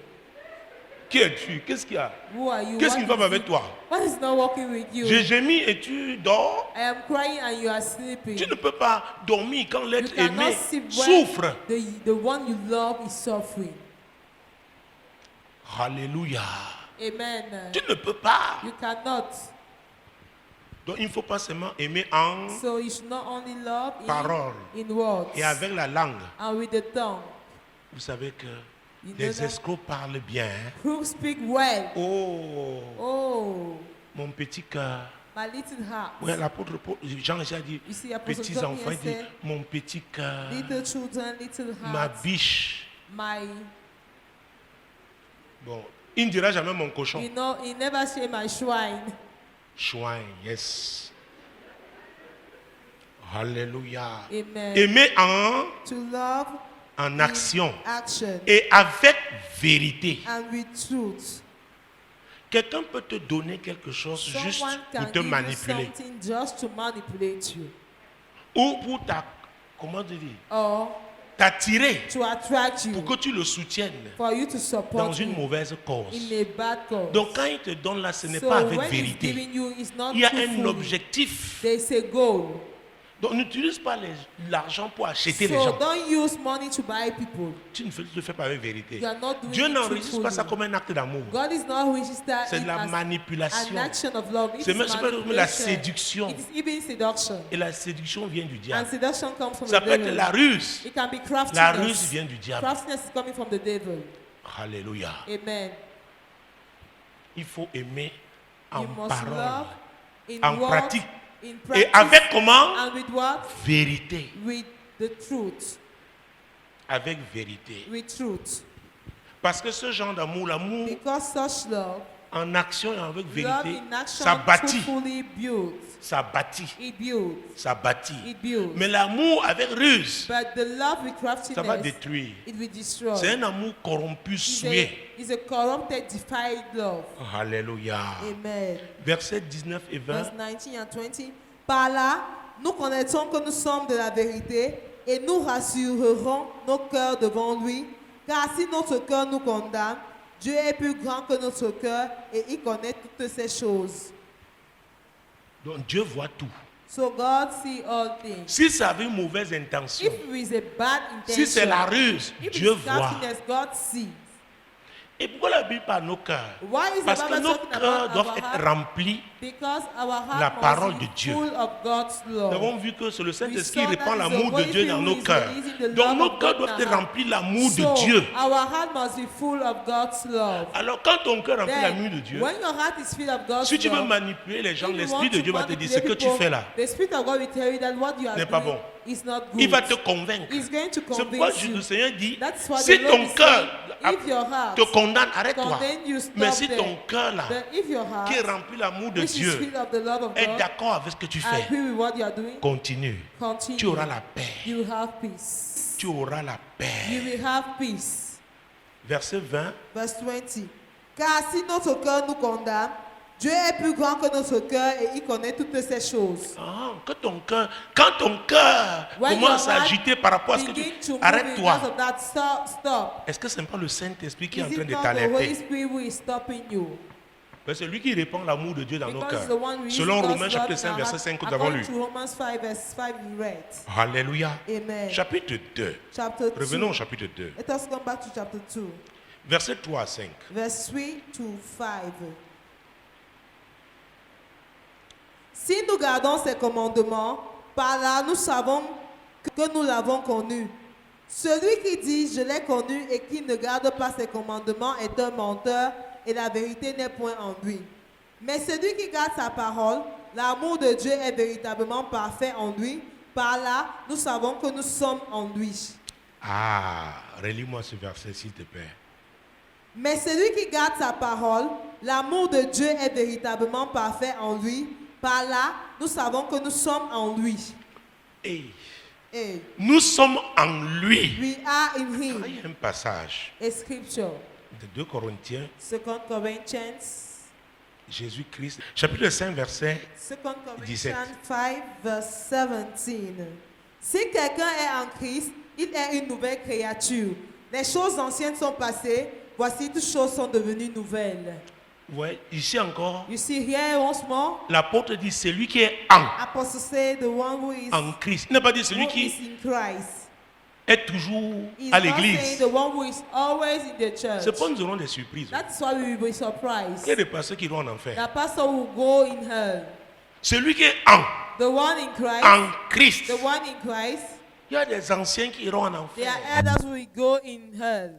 qui es-tu? Qu'est-ce qu'il y a? Who are you? Qu'est-ce qui ne va pas What is avec it? toi? What is not working with you? J'ai gémi et tu dors. I am crying and you are sleeping. Tu ne peux pas dormir quand You l'être cannot aimé sleep when souffre. the one you love is suffering. Alléluia. Amen. Tu ne peux pas. You cannot. Donc il ne faut pas seulement aimer en So you should not only love parole in words et avec la langue. and with the tongue. Vous savez que You know les that? escrocs parlent bien. Hein? Who speak well. Oh, Oh, mon petit cœur. my little heart. Ouais, l'apôtre Jean a dit, You see, Apostle petits John enfants, here il dit, said, mon petit cœur, little children, little ma hearts, biche. my, Bon, il ne dira jamais mon cochon. you know, he never say my shrine. Chouin, yes. Alléluia. Amen. Aimer en To love action action et avec vérité. and with truth. Quelqu'un peut te donner quelque chose juste Someone can pour te give you manipuler. something just to manipulate you Ou pour comment te dire, or t'attirer to attract you, pour que tu le soutiennes for you to dans support une him mauvaise in cause. a bad cause. Donc quand il te donne là, ce n'est So pas avec when he's vérité. giving you, it's not Il y a un truthfully. objectif. There's a goal. Donc n'utilise pas l'argent pour acheter les So gens. don't use money to buy people. Tu ne le fais pas avec vérité. You are not doing Dieu it n'enregistre pas ça truthfully. comme un acte d'amour. God is not registered C'est it de la as manipulation. an action of love. It C'est is même la manipulation. séduction. It is even seduction. Et la séduction vient du And diable. seduction comes from Ça the peut être devil. la ruse. It can be craftiness. La ruse vient du diable. Craftiness is coming from the devil. Alléluia. Amen. Il faut aimer en You must parole. love in En word, pratique. in Et practice, avec comment? and with what? Vérité. With the truth. Avec vérité. With truth. Parce que ce genre d'amour, l'amour Because such love, en action et avec love vérité, in action ça bâtit. truthfully builds. Ça bâtit. It builds. Ça bâtit. It builds. Mais l'amour avec ruse, But the love with ça va craftiness, détruire. it will destroy. C'est un amour corrompu, souillé. It's a corrupted, defiled love. Alléluia. Amen. Versets 19 et 20. Verse 19 and 20. Par là, nous connaissons que nous sommes de la vérité et nous rassurerons nos cœurs devant lui. Car si notre cœur nous condamne, Dieu est plus grand que notre cœur et il connaît toutes ces choses. Donc Dieu voit tout. So God sees all things. Si ça avait une mauvaise intention, If it is a bad si intention, c'est la ruse, if Dieu it's voit. craftiness, God sees. Et pourquoi la Bible parle de nos cœurs? Why is the Parce que Bible nos talking cœurs about doivent our être heart? remplis. Because our heart La must parole be de Dieu. full of God's Nous love. avons vu que c'est le Saint-Esprit qui We saw répand that l'amour is the de Holy Dieu dans Spirit nos who is cœurs. releasing the Donc love nos of cœurs God doivent in être our remplis de l'amour So, de Dieu. our heart must be full of God's love. Alors quand ton cœur est rempli de Then, l'amour de Dieu, when your heart is filled of God's si tu veux love, manipuler les gens, if you l'Esprit want de to Dieu va te dire ce manipulate que tu people, fais là the Spirit of God will tell you that what you are n'est pas doing bon. is not good. Il va te convaincre. He's going to C'est pourquoi convince you. le Seigneur dit, That's why si the Lord ton is cœur saying, if your heart te condamne, arrête-toi. condemn you, stop Mais si there. ton cœur là, But if your heart, qui est rempli l'amour de which is Dieu, filled of the love of est God, d'accord avec ce que tu fais, agree with what you are doing, continue. continue. Tu auras la paix. You will have peace. Tu auras la You paix. will have peace. Verset 20. Verse 20. Car si notre cœur nous condamne, Dieu est plus grand que notre cœur et il connaît toutes ces choses. Quand ton cœur When commence your à heart agiter par rapport à ce que tu... begin to move Arrête-toi. because of that, stop. Est-ce que ce n'est pas le Saint-Esprit qui est en Is train it de not the Holy t'alerter? Spirit who is stopping you? C'est lui qui répand l'amour de Dieu dans nos Because cœurs. the one who is Selon God's Romains love chapitre in 5, our verset heart, 5 que nous avons lu. according to Romans 5, verse 5 we read. Alléluia. Amen. Chapitre 2. Chapter 2. Revenons au chapitre 2. Let us come back to chapter 2. Verset 3 à 5. Verse 3 to 5. Si nous gardons ses commandements, par là nous savons que nous l'avons connu. Celui qui dit je l'ai connu et qui ne garde pas ses commandements est un menteur et la vérité n'est point en lui. Mais celui qui garde sa parole, l'amour de Dieu est véritablement parfait en lui. Par là, nous savons que nous sommes en lui. Relis-moi ce verset s'il te plaît. Mais celui qui garde sa parole, l'amour de Dieu est véritablement parfait en lui. Par là, nous savons que nous sommes en lui. Et Et nous sommes en lui. we are in Il him. y a un passage A scripture, de 2 Corinthiens, 2 Corinthians, Jésus-Christ, chapitre 5, verset 2 17. Corinthians 5, verse 17. Si quelqu'un est en Christ, il est une nouvelle créature. Les choses anciennes sont passées, voici toutes choses sont devenues nouvelles. Ouais, ici encore, You see here once more, l'apôtre dit celui qui est en Apostle say the one who is, Christ. Il n'a pas dit who celui is qui in Christ. est toujours He's à not saying l'église. the one who is always in the church. C'est pas nous aurons des surprises. That's why we will be surprised. Il y a des pasteurs qui iront en enfer. That pastor will go in hell. Celui qui est en The one in Christ, Christ. the one in Christ, Il y a des anciens qui iront en their enfer. elders will go in hell.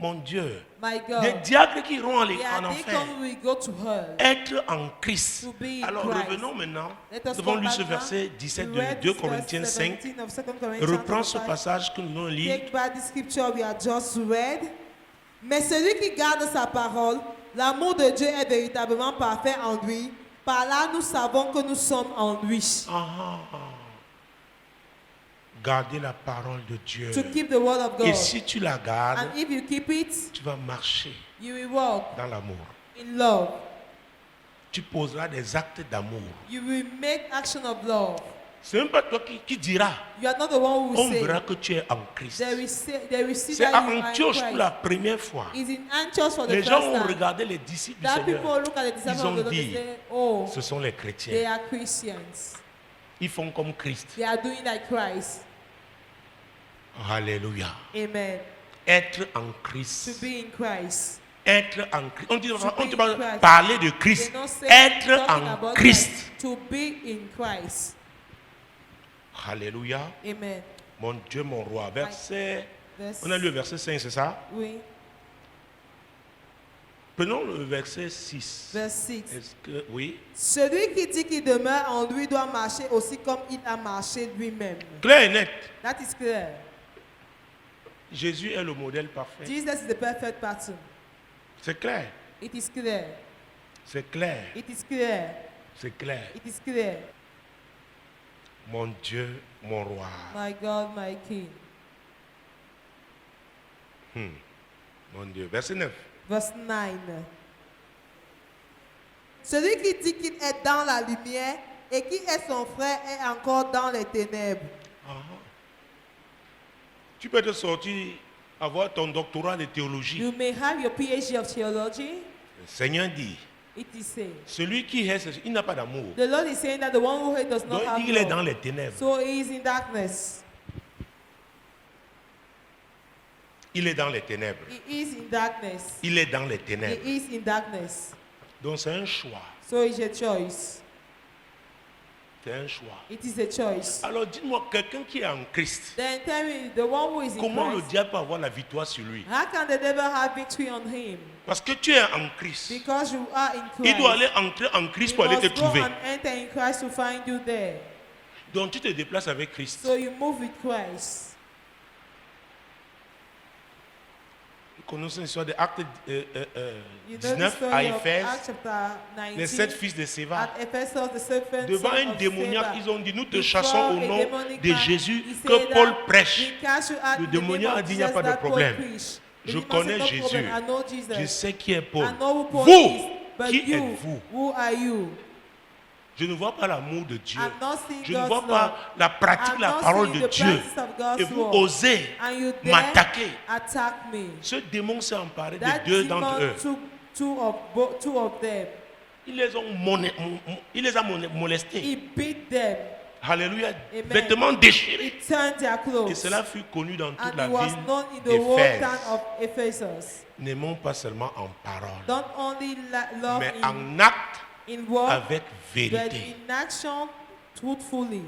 Mon Dieu. My Des God. diacres qui iront en Their enfer. deacon will go to hell. Être en Christ. To be in Alors Christ. revenons maintenant. Let us Nous avons come lu back ce now. verset 17 We de read 2 this Corinthiens verse 5. 17 of 2 Corinthians Reprends ce 5. passage que nous allons lire. Take back the scripture we have just read. Mais celui qui garde sa parole, l'amour de Dieu est véritablement parfait en lui. Par là, nous savons que nous sommes en lui. Gardez la parole de Dieu. To keep the word of God. Et si tu la gardes, And if you keep it, tu vas marcher you will walk dans l'amour. in love. Tu poseras des actes d'amour. You will make action of love. C'est même pas toi qui diras. You are not the one who will On verra say. que tu es en Christ. They will see C'est that à you are in Antioche pour la Christ. première fois. It's in Antioch for the Les first gens ont time. regardé les disciples du That people Seigneur. look at the disciples Ils ont of the Lord dit, and say, oh, ce sont les they chrétiens. are Christians. Ils font comme Christ. They are doing like Christ. Alléluia. Amen. Être en To Christ. be in Christ. Être en Christ. On dit, To on be te in parle Christ. parler de They Christ. don't say Être talking en about Christ. To be in Christ. Alléluia. Amen. Mon Dieu, mon roi. Verset. Verse, On a lu le verset 5, c'est ça? oui. Prenons le verset 6. Verse 6. Est-ce que. Oui. Celui qui dit qu'il demeure en lui doit marcher aussi comme il a marché lui-même. Clair et net. That is clear. Jésus est le modèle parfait. Jesus is the perfect pattern. C'est clair. It is clear. C'est clair. It is clear. C'est clair. It is clear. Mon Dieu, mon roi. My God, my King. Mon Dieu. Verset 9. Verse 9. Celui qui dit qu'il est dans la lumière et qui est son frère est encore dans les ténèbres. Tu peux te sortir, avoir ton doctorat de théologie. You may have your PhD of theology. Le Seigneur dit, It is said. celui qui est, il n'a pas d'amour. The Lord is saying that the one who hates does Donc not have il est dans love. les ténèbres. So he is in darkness. Il est dans les ténèbres. He is in darkness. Il est dans les He ténèbres. is in darkness. Donc c'est un choix. So it's a choice. C'est un choix. It is a choice. Alors dis-moi, quelqu'un qui est en Christ, Then tell me, the one who is in comment le Christ, diable peut avoir la victoire sur lui? how can the devil have victory on him? Parce que tu es en Christ. Because you are in Il Christ. doit aller entrer en Christ He pour aller te must go trouver. and enter in Christ to find you there. Donc tu te déplaces avec Christ. So you move with Christ. Nous connaissons l'histoire de Actes You know the 19 story à of Éphèse, Acts chapter les 7 19. fils de Séva. At Ephesus, the serpent Devant son un of démoniaque, Sceva. ils ont dit, nous te Before chassons au a nom demonic de man, Jésus he que said Paul that prêche. we cast you out Le in the name démoniaque a of dit, il n'y a Jesus pas de that Paul problème. preached. The Je demon said, connais no Jésus. problem, I know Jesus. Je sais qui est Paul. I know who Paul Vous, is. But qui you, êtes-vous? who are you? Je ne vois pas l'amour de Dieu. I'm not seeing Je ne God's vois love. pas la pratique de la I'm not parole seeing de the Dieu. practice of God's Et vous word. osez And you dare m'attaquer. attack me. Ce démon s'est emparé de That deux d'entre demon eux. took two of them. Il les a molestés. He beat them. Alléluia. Amen. Vêtements déchirés. He turned their clothes. Et cela fut connu dans toute And la he was ville known in the whole d'Éphèse. town of Ephesus. N'aimons pas seulement en parole, Don't only love mais in en acte word, avec but vérité. in action truthfully.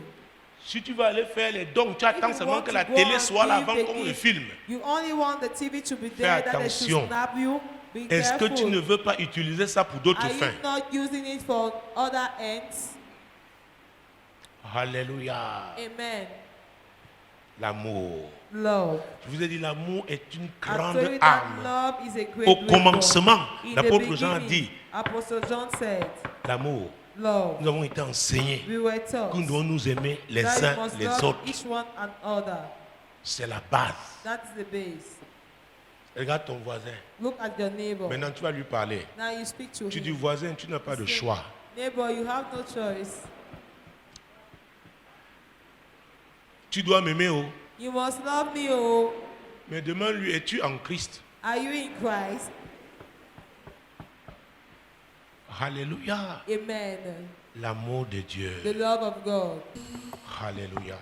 Si tu vas aller faire les dons, tu If attends you seulement want que to la go télé and soit là give avant the qu'on le gift, filme. You only want the TV to be Fais there that they should attention. snap you. Be Est-ce que tu careful. ne veux pas utiliser ça pour d'autres Are you fins? not using it for other ends? Alléluia. Amen. L'amour. Love. Je vous ai dit, l'amour est une I grande told you that arme. love is a great Au weapon. commencement, In l'apôtre the Jean a beginning, dit, Apostle John said, l'amour. love. Nous avons été enseignés We were taught que nous devons nous aimer les that you uns must les love autres. each one another. C'est la base. That's the base. Regarde ton voisin. Look at your neighbor. Maintenant, tu vas lui parler. Now you speak to Tu dis, him. voisin, tu n'as pas de Say, choix. Neighbor, you have no choice. Tu dois m'aimer, oh. You must love me, oh. Mais demande-lui, es-tu en Christ? Are you in Christ? Alléluia. Amen. L'amour de Dieu. The love of God. Alléluia.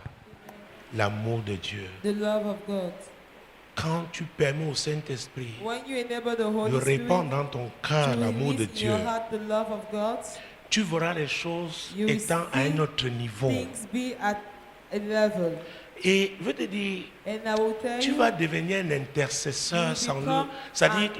L'amour de Dieu. The love of God. Quand tu permets au Saint-Esprit When you enable the de Holy Spirit répandre dans ton cœur to l'amour de release in Dieu, your heart the love of God, tu verras les choses You will étant à see un autre niveau. things be at a level. Et je veux te dire, And I will tell tu you, vas devenir un intercesseur You sans le. become C'est-à-dire,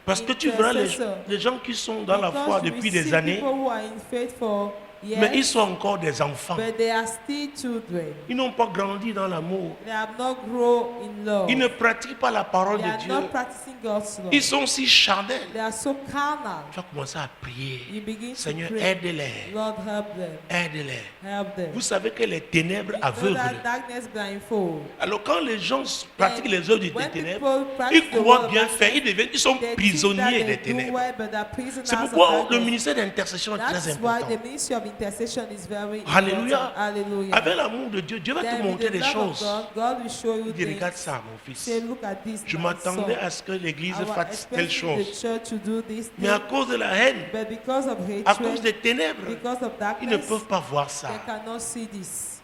parce que tu verras intercessor. les gens qui sont dans la because foi you depuis will des see années, people who are in faith for mais ils years, sont encore des enfants. but they are still children. Ils n'ont pas grandi dans l'amour. They have not grown in love. Ils ne pratiquent pas la parole They de are Dieu. not practicing God's love. Ils sont si charnels. They are so carnal. Tu vas commencer à prier. You begin Seigneur, to pray. aide-les. Lord, help them. Aide-les. Help them. Vous savez que les ténèbres You know aveuglent. that darkness blindfold. Alors quand les gens pratiquent les œuvres des When ténèbres, people practice ils the croient word of bien God, faire, ils sont they think prisonniers that des they do ténèbres. well, but they are prisoners C'est of pourquoi le darkness. ministère d'intercession est très That's why important. the ministry of intercession is very Alléluia. important. Hallelujah. Avec l'amour de Dieu, Dieu va te Then montrer with des the love of choses. God, God will show you Il dit, regarde things. ça, mon Say, fils. look at this. Je my m'attendais son. à ce que l'église I was fasse telle expecting the chose. church to do this Mais à thing, cause de la haine, but because of à cause hatred, des ténèbres, because of ils ne darkness, peuvent pas voir they ça. cannot see this.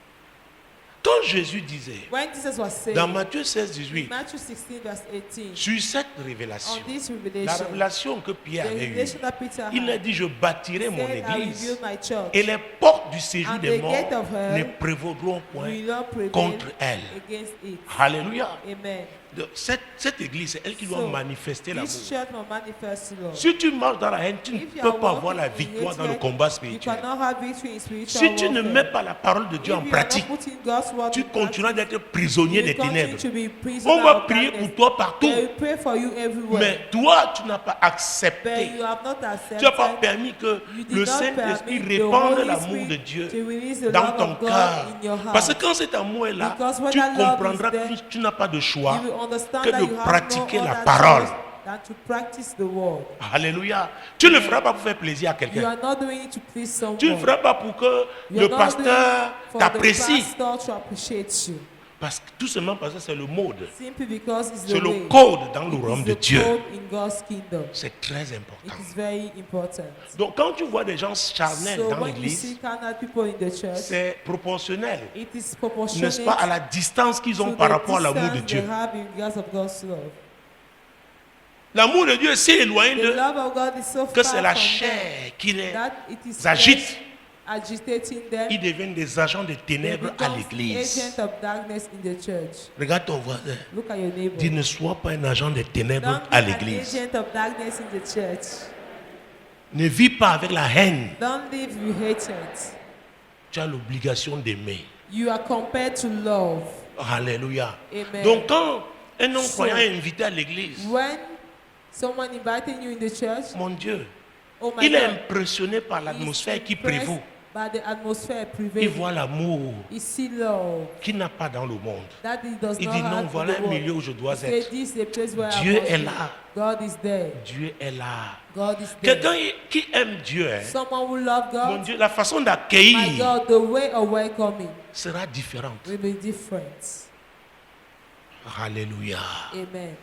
Quand Jésus disait, When Jesus was saying, dans Matthieu 16, in 18, Matthew 16 verse 18, sur cette on révélation, this la revelation, révélation que Pierre the avait eue, revelation that Peter il a had, dit, je bâtirai mon said, I église reveal my church, et les portes du séjour and des the morts gate of hell ne prévaudront point will not prevail contre elle. against it. Alléluia. Amen. De- Cette église, c'est elle qui doit So, manifester This l'amour. church will manifest love. Si tu marches dans la haine, tu ne If you peux are pas avoir la walking in victoire dans le hatred, combat You spirituel. cannot have victory in spiritual Si tu ne warfare. mets pas la parole de Dieu If en you are pratique, not putting God's word tu in continueras practice, d'être prisonnier you des continue ténèbres. to be prisoner On va of prier darkness. pour toi partout, They will pray for you everywhere. mais toi, tu n'as pas But accepté. you have not Tu n'as accepted. pas permis que You did le not Saint-Esprit permit the répande Holy l'amour Spirit de Dieu to release the dans love ton of God cœur. in your heart. Parce que quand cet amour est là, Because when tu that love comprendras is there, que tu n'as pas de choix You will understand que that de you have pratiquer no la other parole. choice than to practice the word. Alléluia. Tu ne le feras pas pour faire plaisir à You quelqu'un. are not doing it to please someone. Tu ne le feras pas pour que You le are not pasteur doing it for t'apprécie. the pastor to appreciate you. Parce que, tout simplement parce que c'est le mode. Simply because it's C'est the le way. code dans le It royaume is de the Dieu. code in God's kingdom. C'est très It important. is very important. Donc quand tu vois des gens charnels So dans when you see l'église, carnal people in the church, c'est proportionnel, it is n'est-ce proportionate pas, à la distance qu'ils ont to par the rapport à l'amour de distance they Dieu. have in regards of God's love. L'amour de Dieu est si éloigné The d'eux love of God is so que far c'est la from them chair qui les that it is agite. flesh agitating them. Ils deviennent des agents de They ténèbres à become l'église. agent of darkness in the church. Regarde ton voisin. Look at your neighbor. Dis, ne sois pas un agent de ténèbres Don't à be an l'église. agent of darkness in the church. Ne vis pas avec la haine. Don't live with hatred. Tu as l'obligation d'aimer. You are compared to love. Alléluia. Amen. Donc quand un non-croyant So- est invité à l'église, When someone inviting you in the church, mon Dieu, oh my il est God, impressionné par he's l'atmosphère qui impressed prévaut. by the atmosphere Il prevailing. voit l'amour He see love qu'il n'a pas dans le monde. that he does Il not dit have non, in voilà the un world. milieu où je dois He say, être. this is a place where Dieu I must est be. là. God is there. Dieu est là. God is there. Quelqu'un qui aime Dieu, hein, Someone who love mon God, Dieu, la façon my d'accueillir God, the way of welcoming sera différente. will be different. Alléluia. Amen.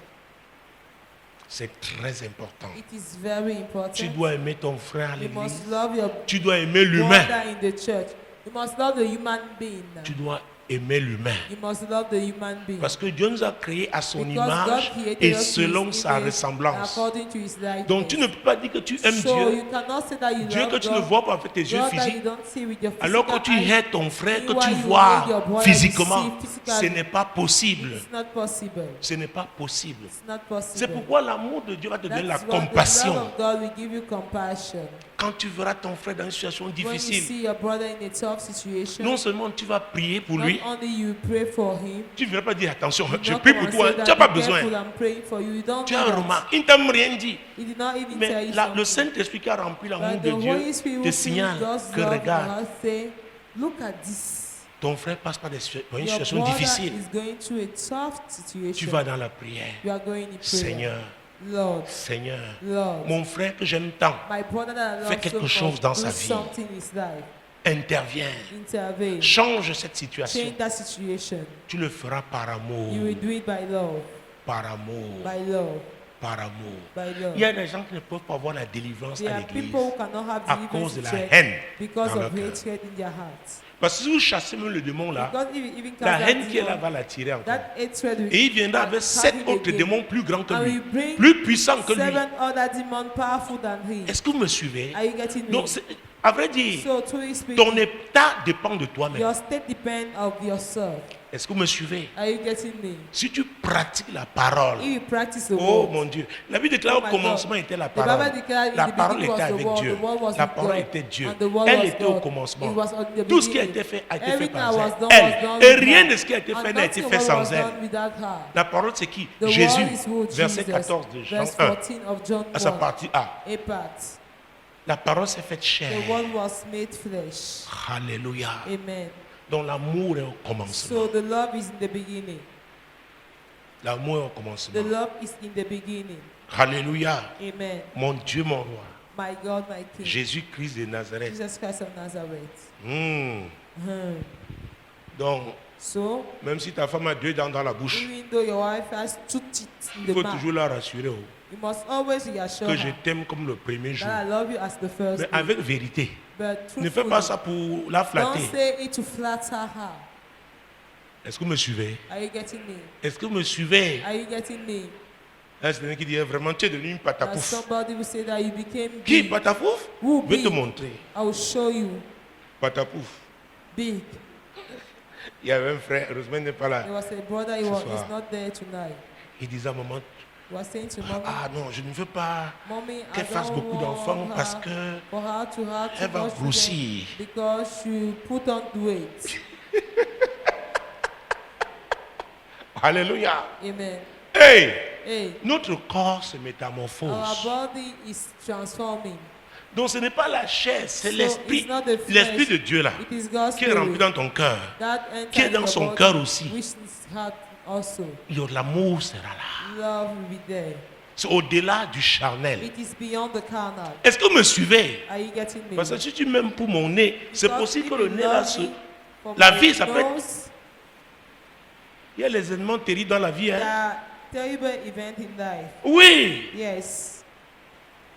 C'est très important. It is very Tu important. dois aimer ton frère à You must l'église. love your Tu dois aimer l'humain. brother in the church. You must love the human being. Tu dois aimer l'humain. You must love the human being. Parce que Dieu nous a créés à son Because God image created et us to selon his sa image ressemblance. according to his likeness. Donc tu ne peux pas dire que tu aimes So Dieu, you cannot say that you Dieu love que tu God, ne vois pas avec tes yeux God that you physiques, don't see with your alors que physical tu eyes. hais ton frère que Meanwhile, tu you vois hate your brother physiquement. you see physically. Ce n'est pas possible. It's not possible. Ce n'est pas possible. It's not possible. C'est pourquoi l'amour de Dieu va te donner la That's why the compassion. love of God will give you compassion. Quand tu verras ton frère dans une situation When you difficile, see your brother in a tough situation, non seulement tu vas prier pour not lui, only you pray for him, tu ne vas pas dire attention, you je not prie come pour and toi, say tu that, n'as pas "Be besoin. careful, I'm praying for you." You don't Tu do as un that. remarque, il ne t'a même rien dit. He did not even tell Mais you le something. Saint-Esprit qui a rempli l'amour But de the Dieu Holy Spirit te will signale God's que love regarde, for us, say, look at this. ton frère passe par une Your situation brother difficile. is going through a tough situation. Tu vas dans la prière. You are going in prayer. Seigneur, Lord, Seigneur, Lord, mon frère que j'aime tant, my brother that I fais love quelque so chose much, dans do sa vie. something in his life. interviens, Intervene. change cette situation. Change that situation. Tu le feras par amour, You will do it by love. par amour, By love. par amour. By love. Il y a des gens qui ne peuvent pas avoir la délivrance There à are l'église people who cannot have à deliverance cause de in la church haine because dans leur of cœur. hatred in their hearts. Parce que si vous chassez même le démon là, Because if you even cast la that haine qui est là demon, va l'attirer encore. that hatred will Et il viendra avec attack 7 him autres again. démons plus grands que And lui, we bring plus puissants que lui. 7 other demons powerful than he. Est-ce que vous me suivez? Are you getting me? Donc, à vrai dire, So, truly speaking, ton état dépend de toi-même. your state depends of yourself. Est-ce que vous me suivez? Are you getting me? Si tu pratiques la parole, If you practice the oh word, mon Dieu, la Bible déclare Oh au my commencement God. était la The parole. Bible declared in La the parole beginning était was the avec word, Dieu. the word was La with parole God, était Dieu. and the word Elle was était au God. commencement. It was on the Tout ce qui a beginning. été fait a été fait Everything par that was elle. done Elle. was done Et with rien her. de ce qui a été And fait n'a été nothing fait what sans was elle. done without her. La parole c'est qui? The Jésus, word is who? verset Jesus. 14 de Jean Verse 1, 14 of John à sa 1. partie A. A part. La parole s'est faite chair. The word was made flesh. Alléluia. Amen. Donc l'amour est au commencement. So the love is in the beginning. L'amour est au The commencement. love is in the beginning. Alléluia. Amen. Mon Dieu, mon roi. My God, my King. Jésus-Christ de Nazareth. Jesus Christ of Nazareth. Hmm. Hmm. Donc, So, même si ta femme a 2 dents dans la bouche, even though your wife has 2 teeth in il the faut mouth, toujours la rassurer oh, you must always reassure que je her t'aime comme le premier jour. that I love you as the first Mais day. avec vérité. But Ne fais pas truthfully, ça pour la don't flatter. say it to flatter her. Est-ce que vous me suivez? Are you getting me? Est-ce que vous me suivez? Are you getting me? Là, c'est quelqu'un qui dit vraiment, tu es devenu une That patapouf. somebody will say that you became Qui? big. Patapouf? Who Je vais te big? montrer. I will show you Patapouf. big. Il y avait un frère, heureusement il n'est pas là. There was a brother, Ce he's soir. not there tonight. Il disait à maman, He was saying to mommy, ah non, je ne veux pas Mommy, I qu'elle fasse don't beaucoup d'enfants want parce her que for her to have too elle va much grossir. children because she put on weight. Alléluia. Amen. Hey! Hey, Notre corps se our métamorphose. body is transforming. Donc ce n'est pas la chair, c'est So l'esprit. it's not the flesh. L'esprit de Dieu là, It is God's qui est rempli spirit dans ton cœur. that qui est enters dans your son body, cœur aussi. which is heart also. L'amour sera là. Love will be there. C'est au-delà du charnel. It is beyond the carnal. Est-ce que vous me suivez? Are you getting me? Parce que si tu m'aimes pour mon nez, c'est Because possible que if le you nez là love se... me for La my vie, ça peut être- nose, Il y a les événements terribles dans la vie. there Hein? are terrible events in life. Oui. Yes.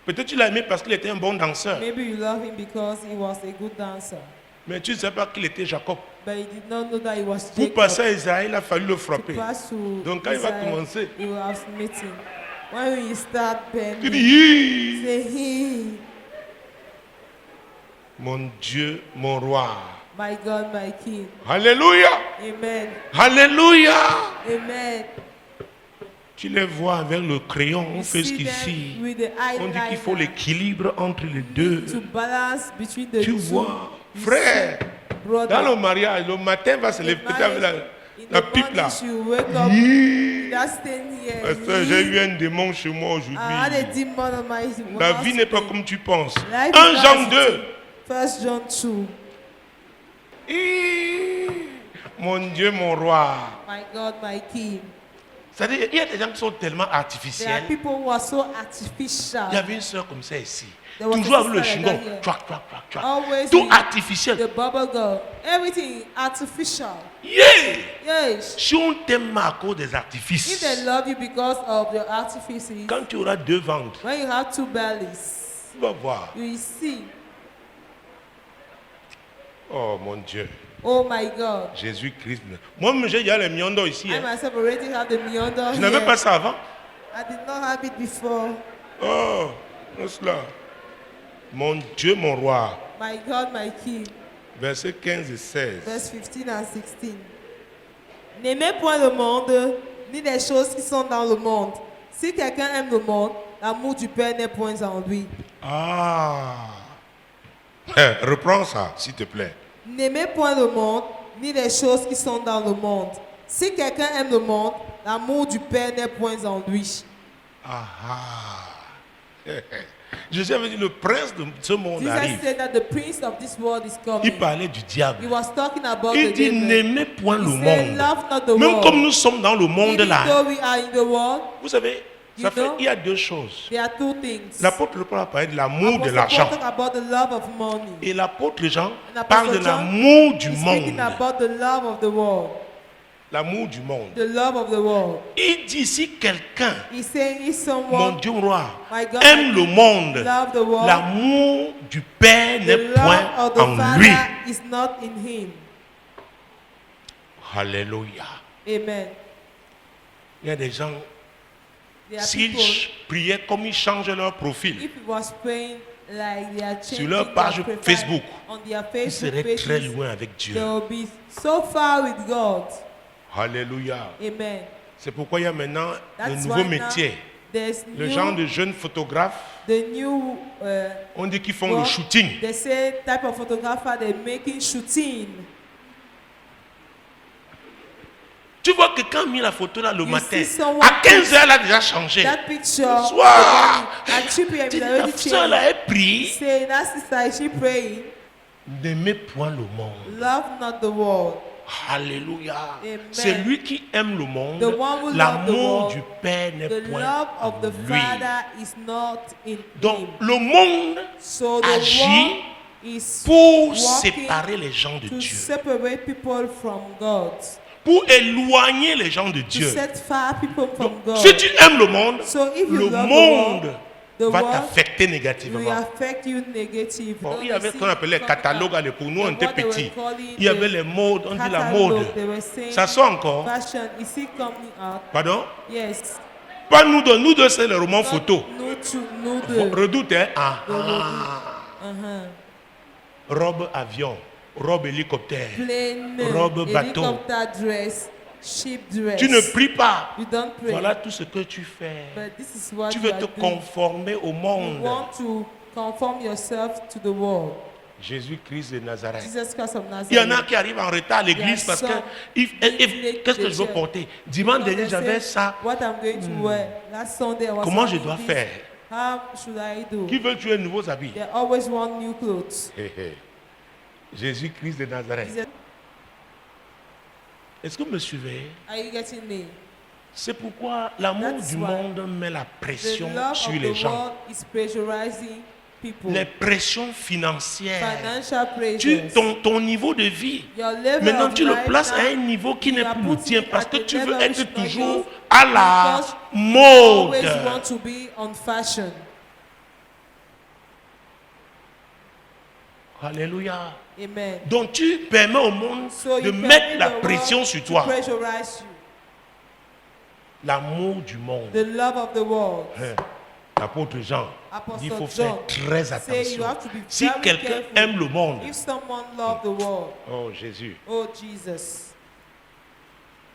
Peut-être tu l'as aimé parce qu'il était un bon danseur. Maybe you love him because he was a good dancer. Mais tu ne sais pas qu'il était Jacob. But you did not know that he was Pour Jacob. passer à Israël, il a fallu le To frapper. pass to Donc quand il va Israel, commencer, he will have meeting. When you start tu bending, dis, Hi! say he, Mon Dieu, mon roi. my God, my King. Alléluia. Amen. Alléluia. Amen. Tu les vois avec le crayon, on You fait ce see qu'il them fait. with the On dit qu'il faut eyeliner l'équilibre entre les deux. to balance between the Tu two. vois, You frère, see, brother. Dans le mariage, le matin, va se lever peut-être avec In la the pipe là. morning, she will wake up. Hi. Just staying here. Pasteur, j'ai eu un démon chez moi I had a aujourd'hui. demon on my La house vie n'est pas today. comme tu penses. Life 1 is Jean not 2. as it is. First John 2. Hi. Mon Dieu, mon roi. My God, my King. C'est-à-dire, il y a des gens qui sont tellement There are artificiels. people who are so artificial. Il y avait une soeur comme ça ici. There was Toujours a avec le sister chewing-gum. like that here. Tchac, tchac, tchac, tchac. Always Tout with artificiel. the bubble gum. Everything artificial. Yeah. Yes. Si on t'aime à cause des If artifices, they love you because of your artifices, quand tu auras 2 ventres, when you have 2 bellies, tu vas voir. you will see. Oh mon Dieu. Oh my God. Jésus-Christ. Moi, j'ai déjà les miondos ici. I Hein. myself already have the miondo Je n'avais here. pas ça avant. I did not have it before. Oh, c'est cela. Mon Dieu, mon roi. My God, my King. Versets 15 et 16. Verse 15 and 16. N'aimez point le monde, ni les choses qui sont dans le monde. Si quelqu'un aime le monde, l'amour du Père n'est point en lui. Ah. Reprends ça, s'il te plaît. N'aimez point le monde, ni les choses qui sont dans le monde. Si quelqu'un aime le monde, l'amour du Père n'est point en lui. Ah, ah. Jésus avait dit, le prince de ce monde Jesus arrive. said that the prince of this world is Il coming. parlait du He diable. was talking about Il the dit, devil. n'aimez point le He said, monde. love not the Même world. comme nous sommes dans le monde Even là. though we are in the world, Vous savez, You know, il y a 2 choses. there are 2 things. L'apôtre Paul a parlé de l'amour de Apostle l'argent. Paul talk about the love of money. Et l'apôtre Jean And parle Apostle de John l'amour du He's speaking monde. about the love of the world. L'amour du monde. The love of the world. Il dit, si quelqu'un, He's saying if mon someone Dieu roi, My God, aime my le King, monde, love the world, l'amour du Père the n'est love point of the en Father lui. is not in him. Alléluia. Amen. Il y a des gens, There are s'ils people, priaient comme ils changent leur profil, if it was praying like they are changing leur page their profile Facebook, on their ils Facebook seraient très pages, loin avec Dieu. they will be so far with God. Alléluia. Amen. C'est pourquoi il y a maintenant de That's nouveaux why métiers. now there's Le new, genre de jeunes photographes, the new on dit qu'ils font le work. shooting. They say type of photographer they're making shooting. Tu vois que quand mis la photo là le You matin, see someone à 15h, elle a déjà changé. That picture Le soir, at 2 p.m. tu is dis, already la soeur là, changed. elle prie. Say that sister is she praying? N'aimez point le monde. Love not the world. Alléluia. Amen. C'est lui qui aime le monde. The one who L'amour loves the du world, Père n'est The point love en of the lui. Father is not in Donc him. le monde So the agit world is pour working séparer les gens de to Dieu, separate people from God. pour éloigner les gens de To Dieu. set far people from Donc, God. si tu aimes le monde, So if you le love monde the va world t'affecter will négativement. affect you negatively. Bon, il y avait ce qu'on appelait les catalogues à l'époque. Nous, on était petits. Il y avait les modes, on dit la Catalogue, mode. they were saying Ça sort encore. fashion, is it coming out? Pardon? Yes. Pas nous deux. Nous deux, c'est les romans photos. Nous two, nous deux. Redoute, hein? Ah, The ah. Uh-huh. Robe avion, robe hélicoptère. Plane, Robe bateau. helicopter dress, ship dress. Tu ne pries pas. You don't pray. Voilà tout ce que tu fais. But this is what Tu you veux are te doing. conformer au You monde. want to conform yourself to the world. Jésus-Christ de Nazareth. Jesus Christ of Nazareth. Il y en a qui arrivent en retard à l'église parce que qu'est-ce que je veux porter? Dimanche Because dernier, they j'avais say, ça. What I'm going to wear. Last Sunday I was Comment je wearing dois this. faire? How should I do? Qui veut tuer de nouveaux habits? They always want new clothes. Hé, hé. Jésus-Christ de Nazareth. Jesus, Est-ce que vous me suivez? are you getting me? C'est pourquoi l'amour That's du why monde met la The pression love sur of les the gens. world is pressurizing people. Les pressions financières. Financial pressures. Ton niveau de vie, Your level maintenant of tu le life places à now, un niveau qui you n'est are plus le putting tien it parce at que the tu veux level être which is not toujours yours à la because you mode. always want to be on fashion. Alléluia. Amen. Donc tu permets au monde So de you mettre permit la the pression world sur to toi. pressurize you. L'amour du monde. The love of the world. Hein. L'apôtre Jean Apostle dit il faut John faire très say attention. you have to be Si very quelqu'un careful. aime le monde, If someone love the world, oh Jésus, oh Jesus.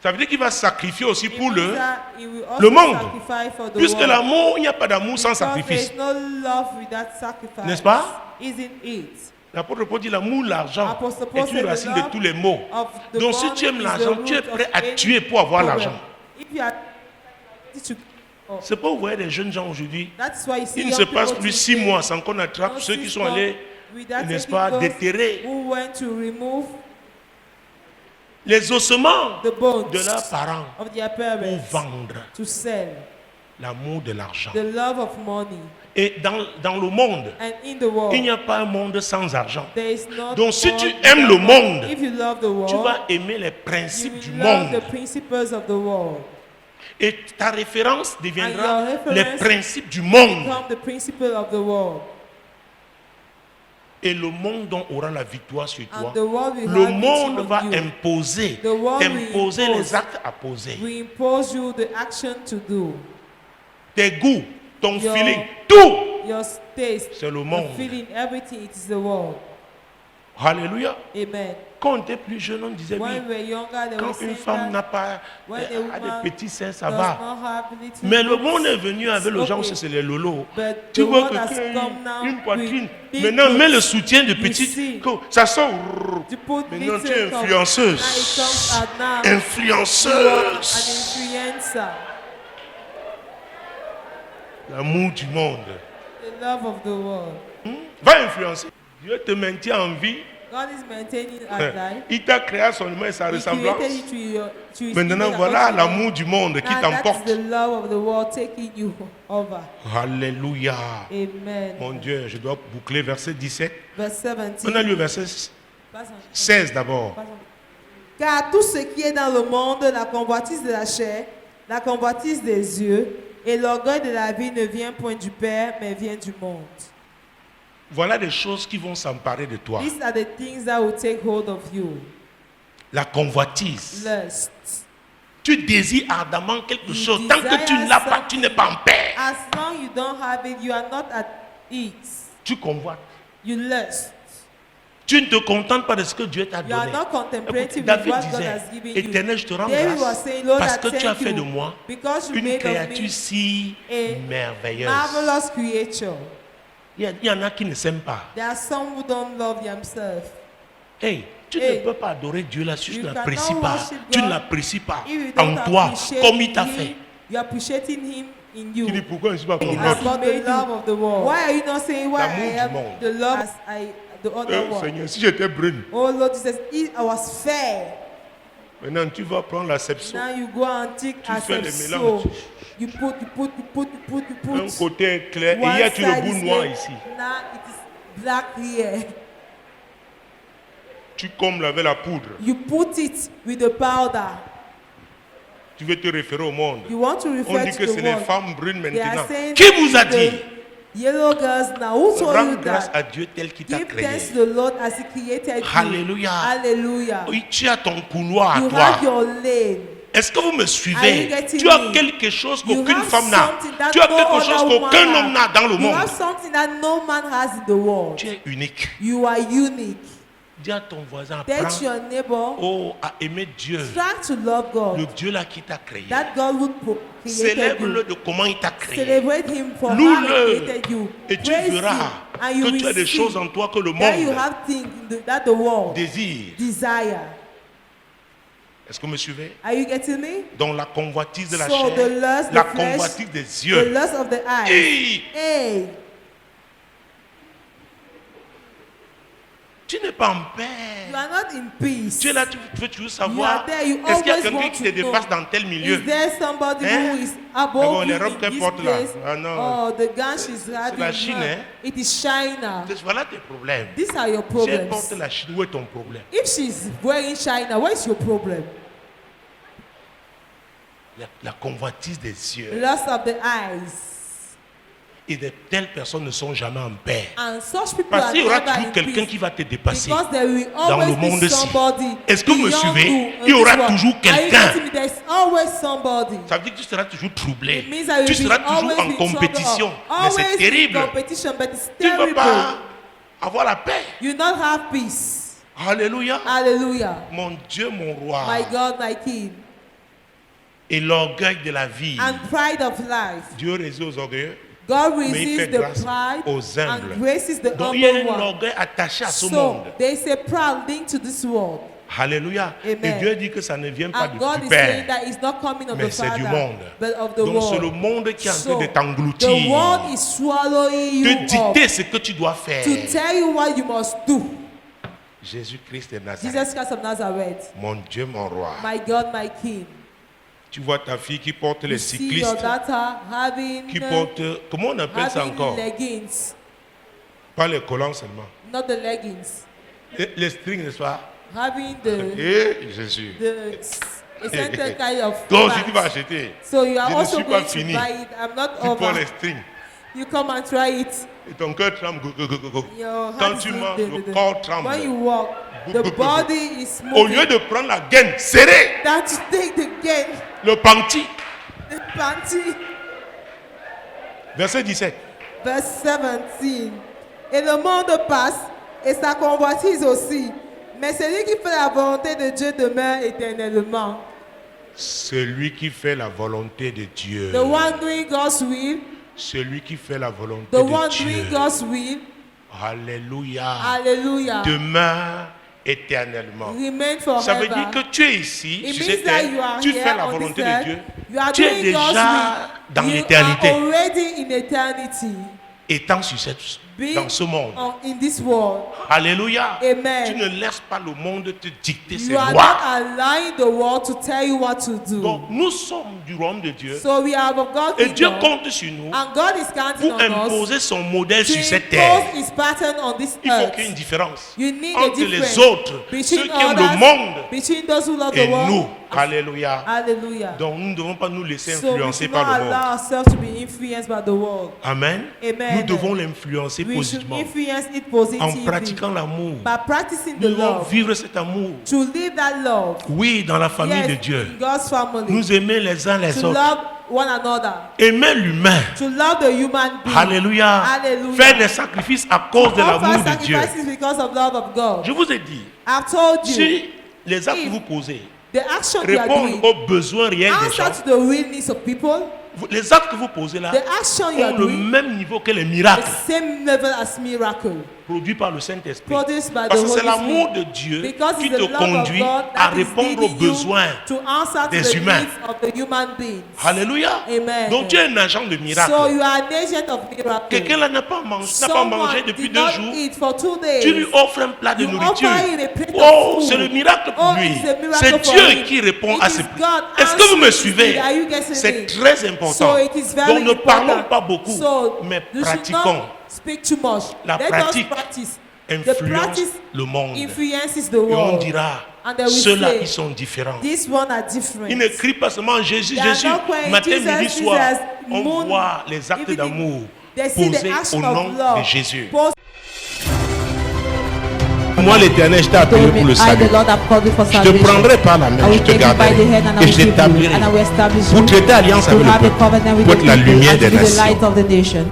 ça veut dire qu'il va sacrifier aussi It pour means le... that he will also le monde. sacrifice for the Puisque world. l'amour, il n'y a pas d'amour sans Because there sacrifice. is no love without sacrifice. N'est-ce pas? Isn't it? L'apôtre Paul dit l'amour, l'argent Apostle Paul est une said the racine de love tous les maux. of the Donc si money tu aimes is l'argent, the tu es root of prêt à any tuer pour avoir problem. l'argent. If you are oh, C'est pas vous voyez des jeunes gens aujourd'hui, that's why you see il ne young se passe people plus 6 today mois sans qu'on attrape don't ceux qui sit sont down allés, without n'est-ce taking pas, those déterrer who went to remove les ossements the bones de leurs parents of their pour parents vendre to sell l'amour de l'argent. the love of money. Et dans le monde, And in the world, il n'y a pas un monde sans argent. there is not Donc si world tu aimes le without money. monde, If you love the tu world, vas aimer les you principes will du love monde. the principles of the world. Et ta référence deviendra And your les reference principes du monde. Become the principle of the world. Et le monde donc aura la victoire sur toi. And the world will Le have monde victory va on you. imposer, The world will imposer impose. les actes à poser. We impose you the action to do. Tes goûts, ton Your- feeling, tout. Your taste, C'est le your monde. feeling, everything, it is the world. Alléluia. Amen. Quand on était plus jeune, on disait oui. When we were younger, they were Quand saying une femme that n'a pas when a a woman des petits seins, ça does va. not have little Mais le boobs, monde est venu avec le genre, okay. c'est les lolos. But Tu the vois world que has tu as come now une poitrine. with big Maintenant, mets le boobs. soutien de You petit. see. Ça sort. You put Maintenant, little tu es cup. Now it influenceuse. comes out now. You are an Influenceuse. influencer. L'amour du monde. The love of the world. Va influencer. Dieu te maintient en vie. God is maintaining our life. Il t'a créé à son image et sa He ressemblance. created you to his Maintenant, image voilà according to l'amour du monde qui Now that's t'emporte. the love of the world taking you over. Alléluia. Amen. Mon Dieu, je dois boucler verset 17. Verse On a 17. lu verset Passe en- 16 d'abord. passe en- Car tout ce qui est dans le monde, la convoitise de la chair, la convoitise des yeux et l'orgueil de la vie ne vient point du Père, mais vient du monde. Voilà des choses qui vont s'emparer de toi. These are the things that will take hold of you. La convoitise. Lust. Tu désires ardemment quelque You chose. Tant que tu desire ne l'as pas, tu n'es pas en paix. As long you don't have it, you are not at ease. Tu convoites. You lust. Tu ne te contentes pas de ce que Dieu t'a You are donné. not contemplating Écoute, with David what God disait, has given you. Éternel, je te rends David was grâce saying, Lord, parce I que tu as thank fait de you moi because you une made of créature me si a merveilleuse. marvelous creature. Il y en a qui ne s'aiment pas. There are some who don't love themselves. Hey, tu Hey, ne peux pas adorer Dieu là si tu you ne cannot l'apprécies pas. worship Tu ne God l'apprécies pas If you en don't toi appreciate comme il t'a him, fait. you're appreciating him in you. Tu dis pourquoi je ne suis pas comme As l'autre. God the love of the world. Why are you not saying why L'amour I du am monde. the love as the other one? Seigneur, si j'étais brune, Oh Lord Jesus, I was fair. maintenant tu vas prendre l'acception. Now you go and take Tu as fais a les soul. mélanges. You put. Un côté est clair et One il y a tout le side bout is noir red. ici. Now it is black here. Tu combles avec la poudre. You put it with the powder. Tu veux te référer au monde. You want to On refer dit to que the c'est les world. femmes brunes They are maintenant. saying Qui vous a the dit? Yellow girls now. Who told Rends you grâce that? à Dieu tel qu'il t'a Give créé. thanks to the Lord as He created you. Alléluia. Hallelujah. Oui, tu as ton couloir à You toi. have your lane. Est-ce que vous me Are suivez? you getting Tu as me? quelque chose You qu'aucune have femme n'a. something that Tu as no quelque chose other qu'aucun woman homme n'a dans le You monde. have something that no man has in the world. Tu es unique. You are unique. Dis à ton voisin, Tell apprends your neighbor, à aimer Dieu. try to love Le God. Dieu là qui t'a créé. That God would create Célèbre-le you. de comment il t'a créé. Celebrate Him for how He Loue-le. created you. Et tu Praise verras Him, and you que will tu as des see choses en toi que le that you monde have things that the world désire. desire. Est-ce que vous me suivez? Are you getting me? Dans la convoitise de la So chair, the lust, la the flesh, convoitise des The yeux. lust of the eyes. Hey, Hey, tu n'es pas en paix. you are not in peace. Tu es là, tu veux toujours You savoir, are there, you est-ce qu'il y a always quelqu'un want qui to te dépasse know. dans tel milieu? Is there somebody Hein? who is Ah bon, above les you robes in qu'elle this porte là. place? Ah non. Oh, the gown she's having. la Chine, hein? It is China. Voilà tes problèmes. These are your Si elle porte problems. la Chine, où est ton problème? If she's wearing China, what is your problem? La convoitise des yeux. Lust of the eyes. Et de telles personnes ne sont jamais en paix. And such people Parce are qu'il y aura never toujours in quelqu'un peace. qui va te dépasser. Because there will dans le always monde be ici. somebody. Est-ce que vous me beyond suivez? you in Il y aura this world. toujours Are you quelqu'un. getting me? There's always somebody. Ça veut dire que tu seras toujours troublé. It means that Tu you will seras be toujours always en in trouble. compétition. Mais Always c'est in terrible. competition, but it's Tu ne peux terrible. pas avoir la paix. You not have peace. Alléluia. Hallelujah. Mon Dieu, mon roi. My God, my King. Et l'orgueil de la vie. And pride of life. Dieu résout aux orgueilleux. God mais il resists fait the grâce pride aux humbles. and graces the Donc il y a humble un one. orgueil attaché à ce So monde. there is a proud link to this world. Alléluia. Amen. Et Dieu dit que ça ne vient pas And God du is Père, saying that it's not coming of mais the c'est du Father, monde. but of the Donc c'est le world. monde qui est en train So, de the t'engloutir, world is swallowing te you up dicter ce que tu dois faire. to tell you what you must do. Jésus-Christ de Nazareth, Jesus Christ of Nazareth, mon Dieu, mon roi. my God, my King. Tu vois ta fille qui porte les You see your cyclistes, daughter having, qui porte, comment on appelle ça having encore? leggings, Pas les collants seulement. not the leggings, Les strings, n'est-ce pas? having the Jésus. a certain kind of Toi aussi tu vas pants. acheter. So you are Je ne also suis pas going to fini. buy it. I'm not Tu portes les over. strings. You come and try it. Et ton cœur tremble. Your Quand heart tu is marches, beating. le corps tremble. When you walk, the body is Au lieu moving. de prendre la gaine serrée, That you take the gain, le panty. the panty. Verset 17. Verse 17. Et le monde passe, et sa convoitise aussi. Mais celui qui fait la volonté de Dieu demeure éternellement. Celui qui fait la volonté de Dieu. The one doing God's will, Celui qui fait la volonté the de one Dieu. doing God's will, Alléluia. hallelujah, Demeure éternellement. remain Ça veut forever. dire que tu es ici, It sur means cette that terre, you are tu here fais la on volonté this de earth. Dieu. You are Tu es doing God's déjà dans will. l'éternité. You are already in eternity. Étant dans ce monde. In this world. Alléluia. Amen. Tu ne laisses pas le monde te dicter ses You are lois. not allowing the world to tell you what to do. Donc nous sommes du royaume de Dieu. So we are of God Et Dieu kingdom, compte sur nous and God is counting pour on us imposer son modèle to sur cette terre. impose His pattern on this Il faut earth. qu'il y ait une différence You need a entre les difference autres, ceux between qui aiment le others, monde between those who love et the world. nous. Alléluia. Hallelujah. Donc nous ne devons pas nous laisser So we influencer should par not le monde. allow ourselves to be influenced by the world. Amen. Amen. Nous devons l'influencer We should positivement influence it en positively pratiquant l'amour. by practicing the Nous devons love. vivre cet amour. To live that love. Oui, dans la famille Yes, de Dieu. in God's family. Nous aimer les uns les To autres. love one another. Aimer l'humain. To love the human being. Alléluia. Hallelujah. Faire des sacrifices à cause de l'amour Offer de Dieu. sacrifices because of love of God. Je vous ai dit, I've told you, si les actes que If vous posez the action you are répondent doing aux besoins réels des gens, answer to the real needs of people. les actes que vous posez là The action you are ont le doing même niveau que les the miracles same level as miracle produits par le Saint-Esprit. produced by Parce the que c'est Holy l'amour Spirit. de Dieu Because qui it's the te love conduit of God à that is répondre aux leading you besoins to answer to des the humains. needs of the human beings. Alléluia. Amen. Donc tu es un agent de miracle. So you are an agent of miracle. Quelqu'un là n'a pas mangé depuis did 2 not jours. eat for 2 days. Tu lui offres un plat de You nourriture. offer him a plate of Oh, food. c'est le miracle pour Oh, lui. it's a miracle C'est for Dieu him. qui répond It à is ses God Est-ce que vous me answering suivez? it. Are you getting C'est it? très important. So it is very Donc ne parlons important. pas beaucoup, So mais you should pratiquons. not speak too much. La Let pratique us practice. The Influence practice le monde. influences the Et on world. dira, And they will ceux-là, say, ils sont différents. These one are different. Ils ne crient pas seulement Jésus, They are Jésus. not crying, Matin, Jesus, midi, soir, Jesus, on moon, voit les actes evening. d'amour They see the posés au action nom of love. de Jésus. Post- Moi, l'Éternel, je t'ai appelé told me, pour le I, salut. the Lord, have called you for Je te salvation. prendrai par la main, I je will te take you by garderai the hand and I et will je keep you, t'établirai and I will establish pour you traiter alliance to avec have le a peuple, covenant with pour the être la people lumière and to des be the light nations. of the nation.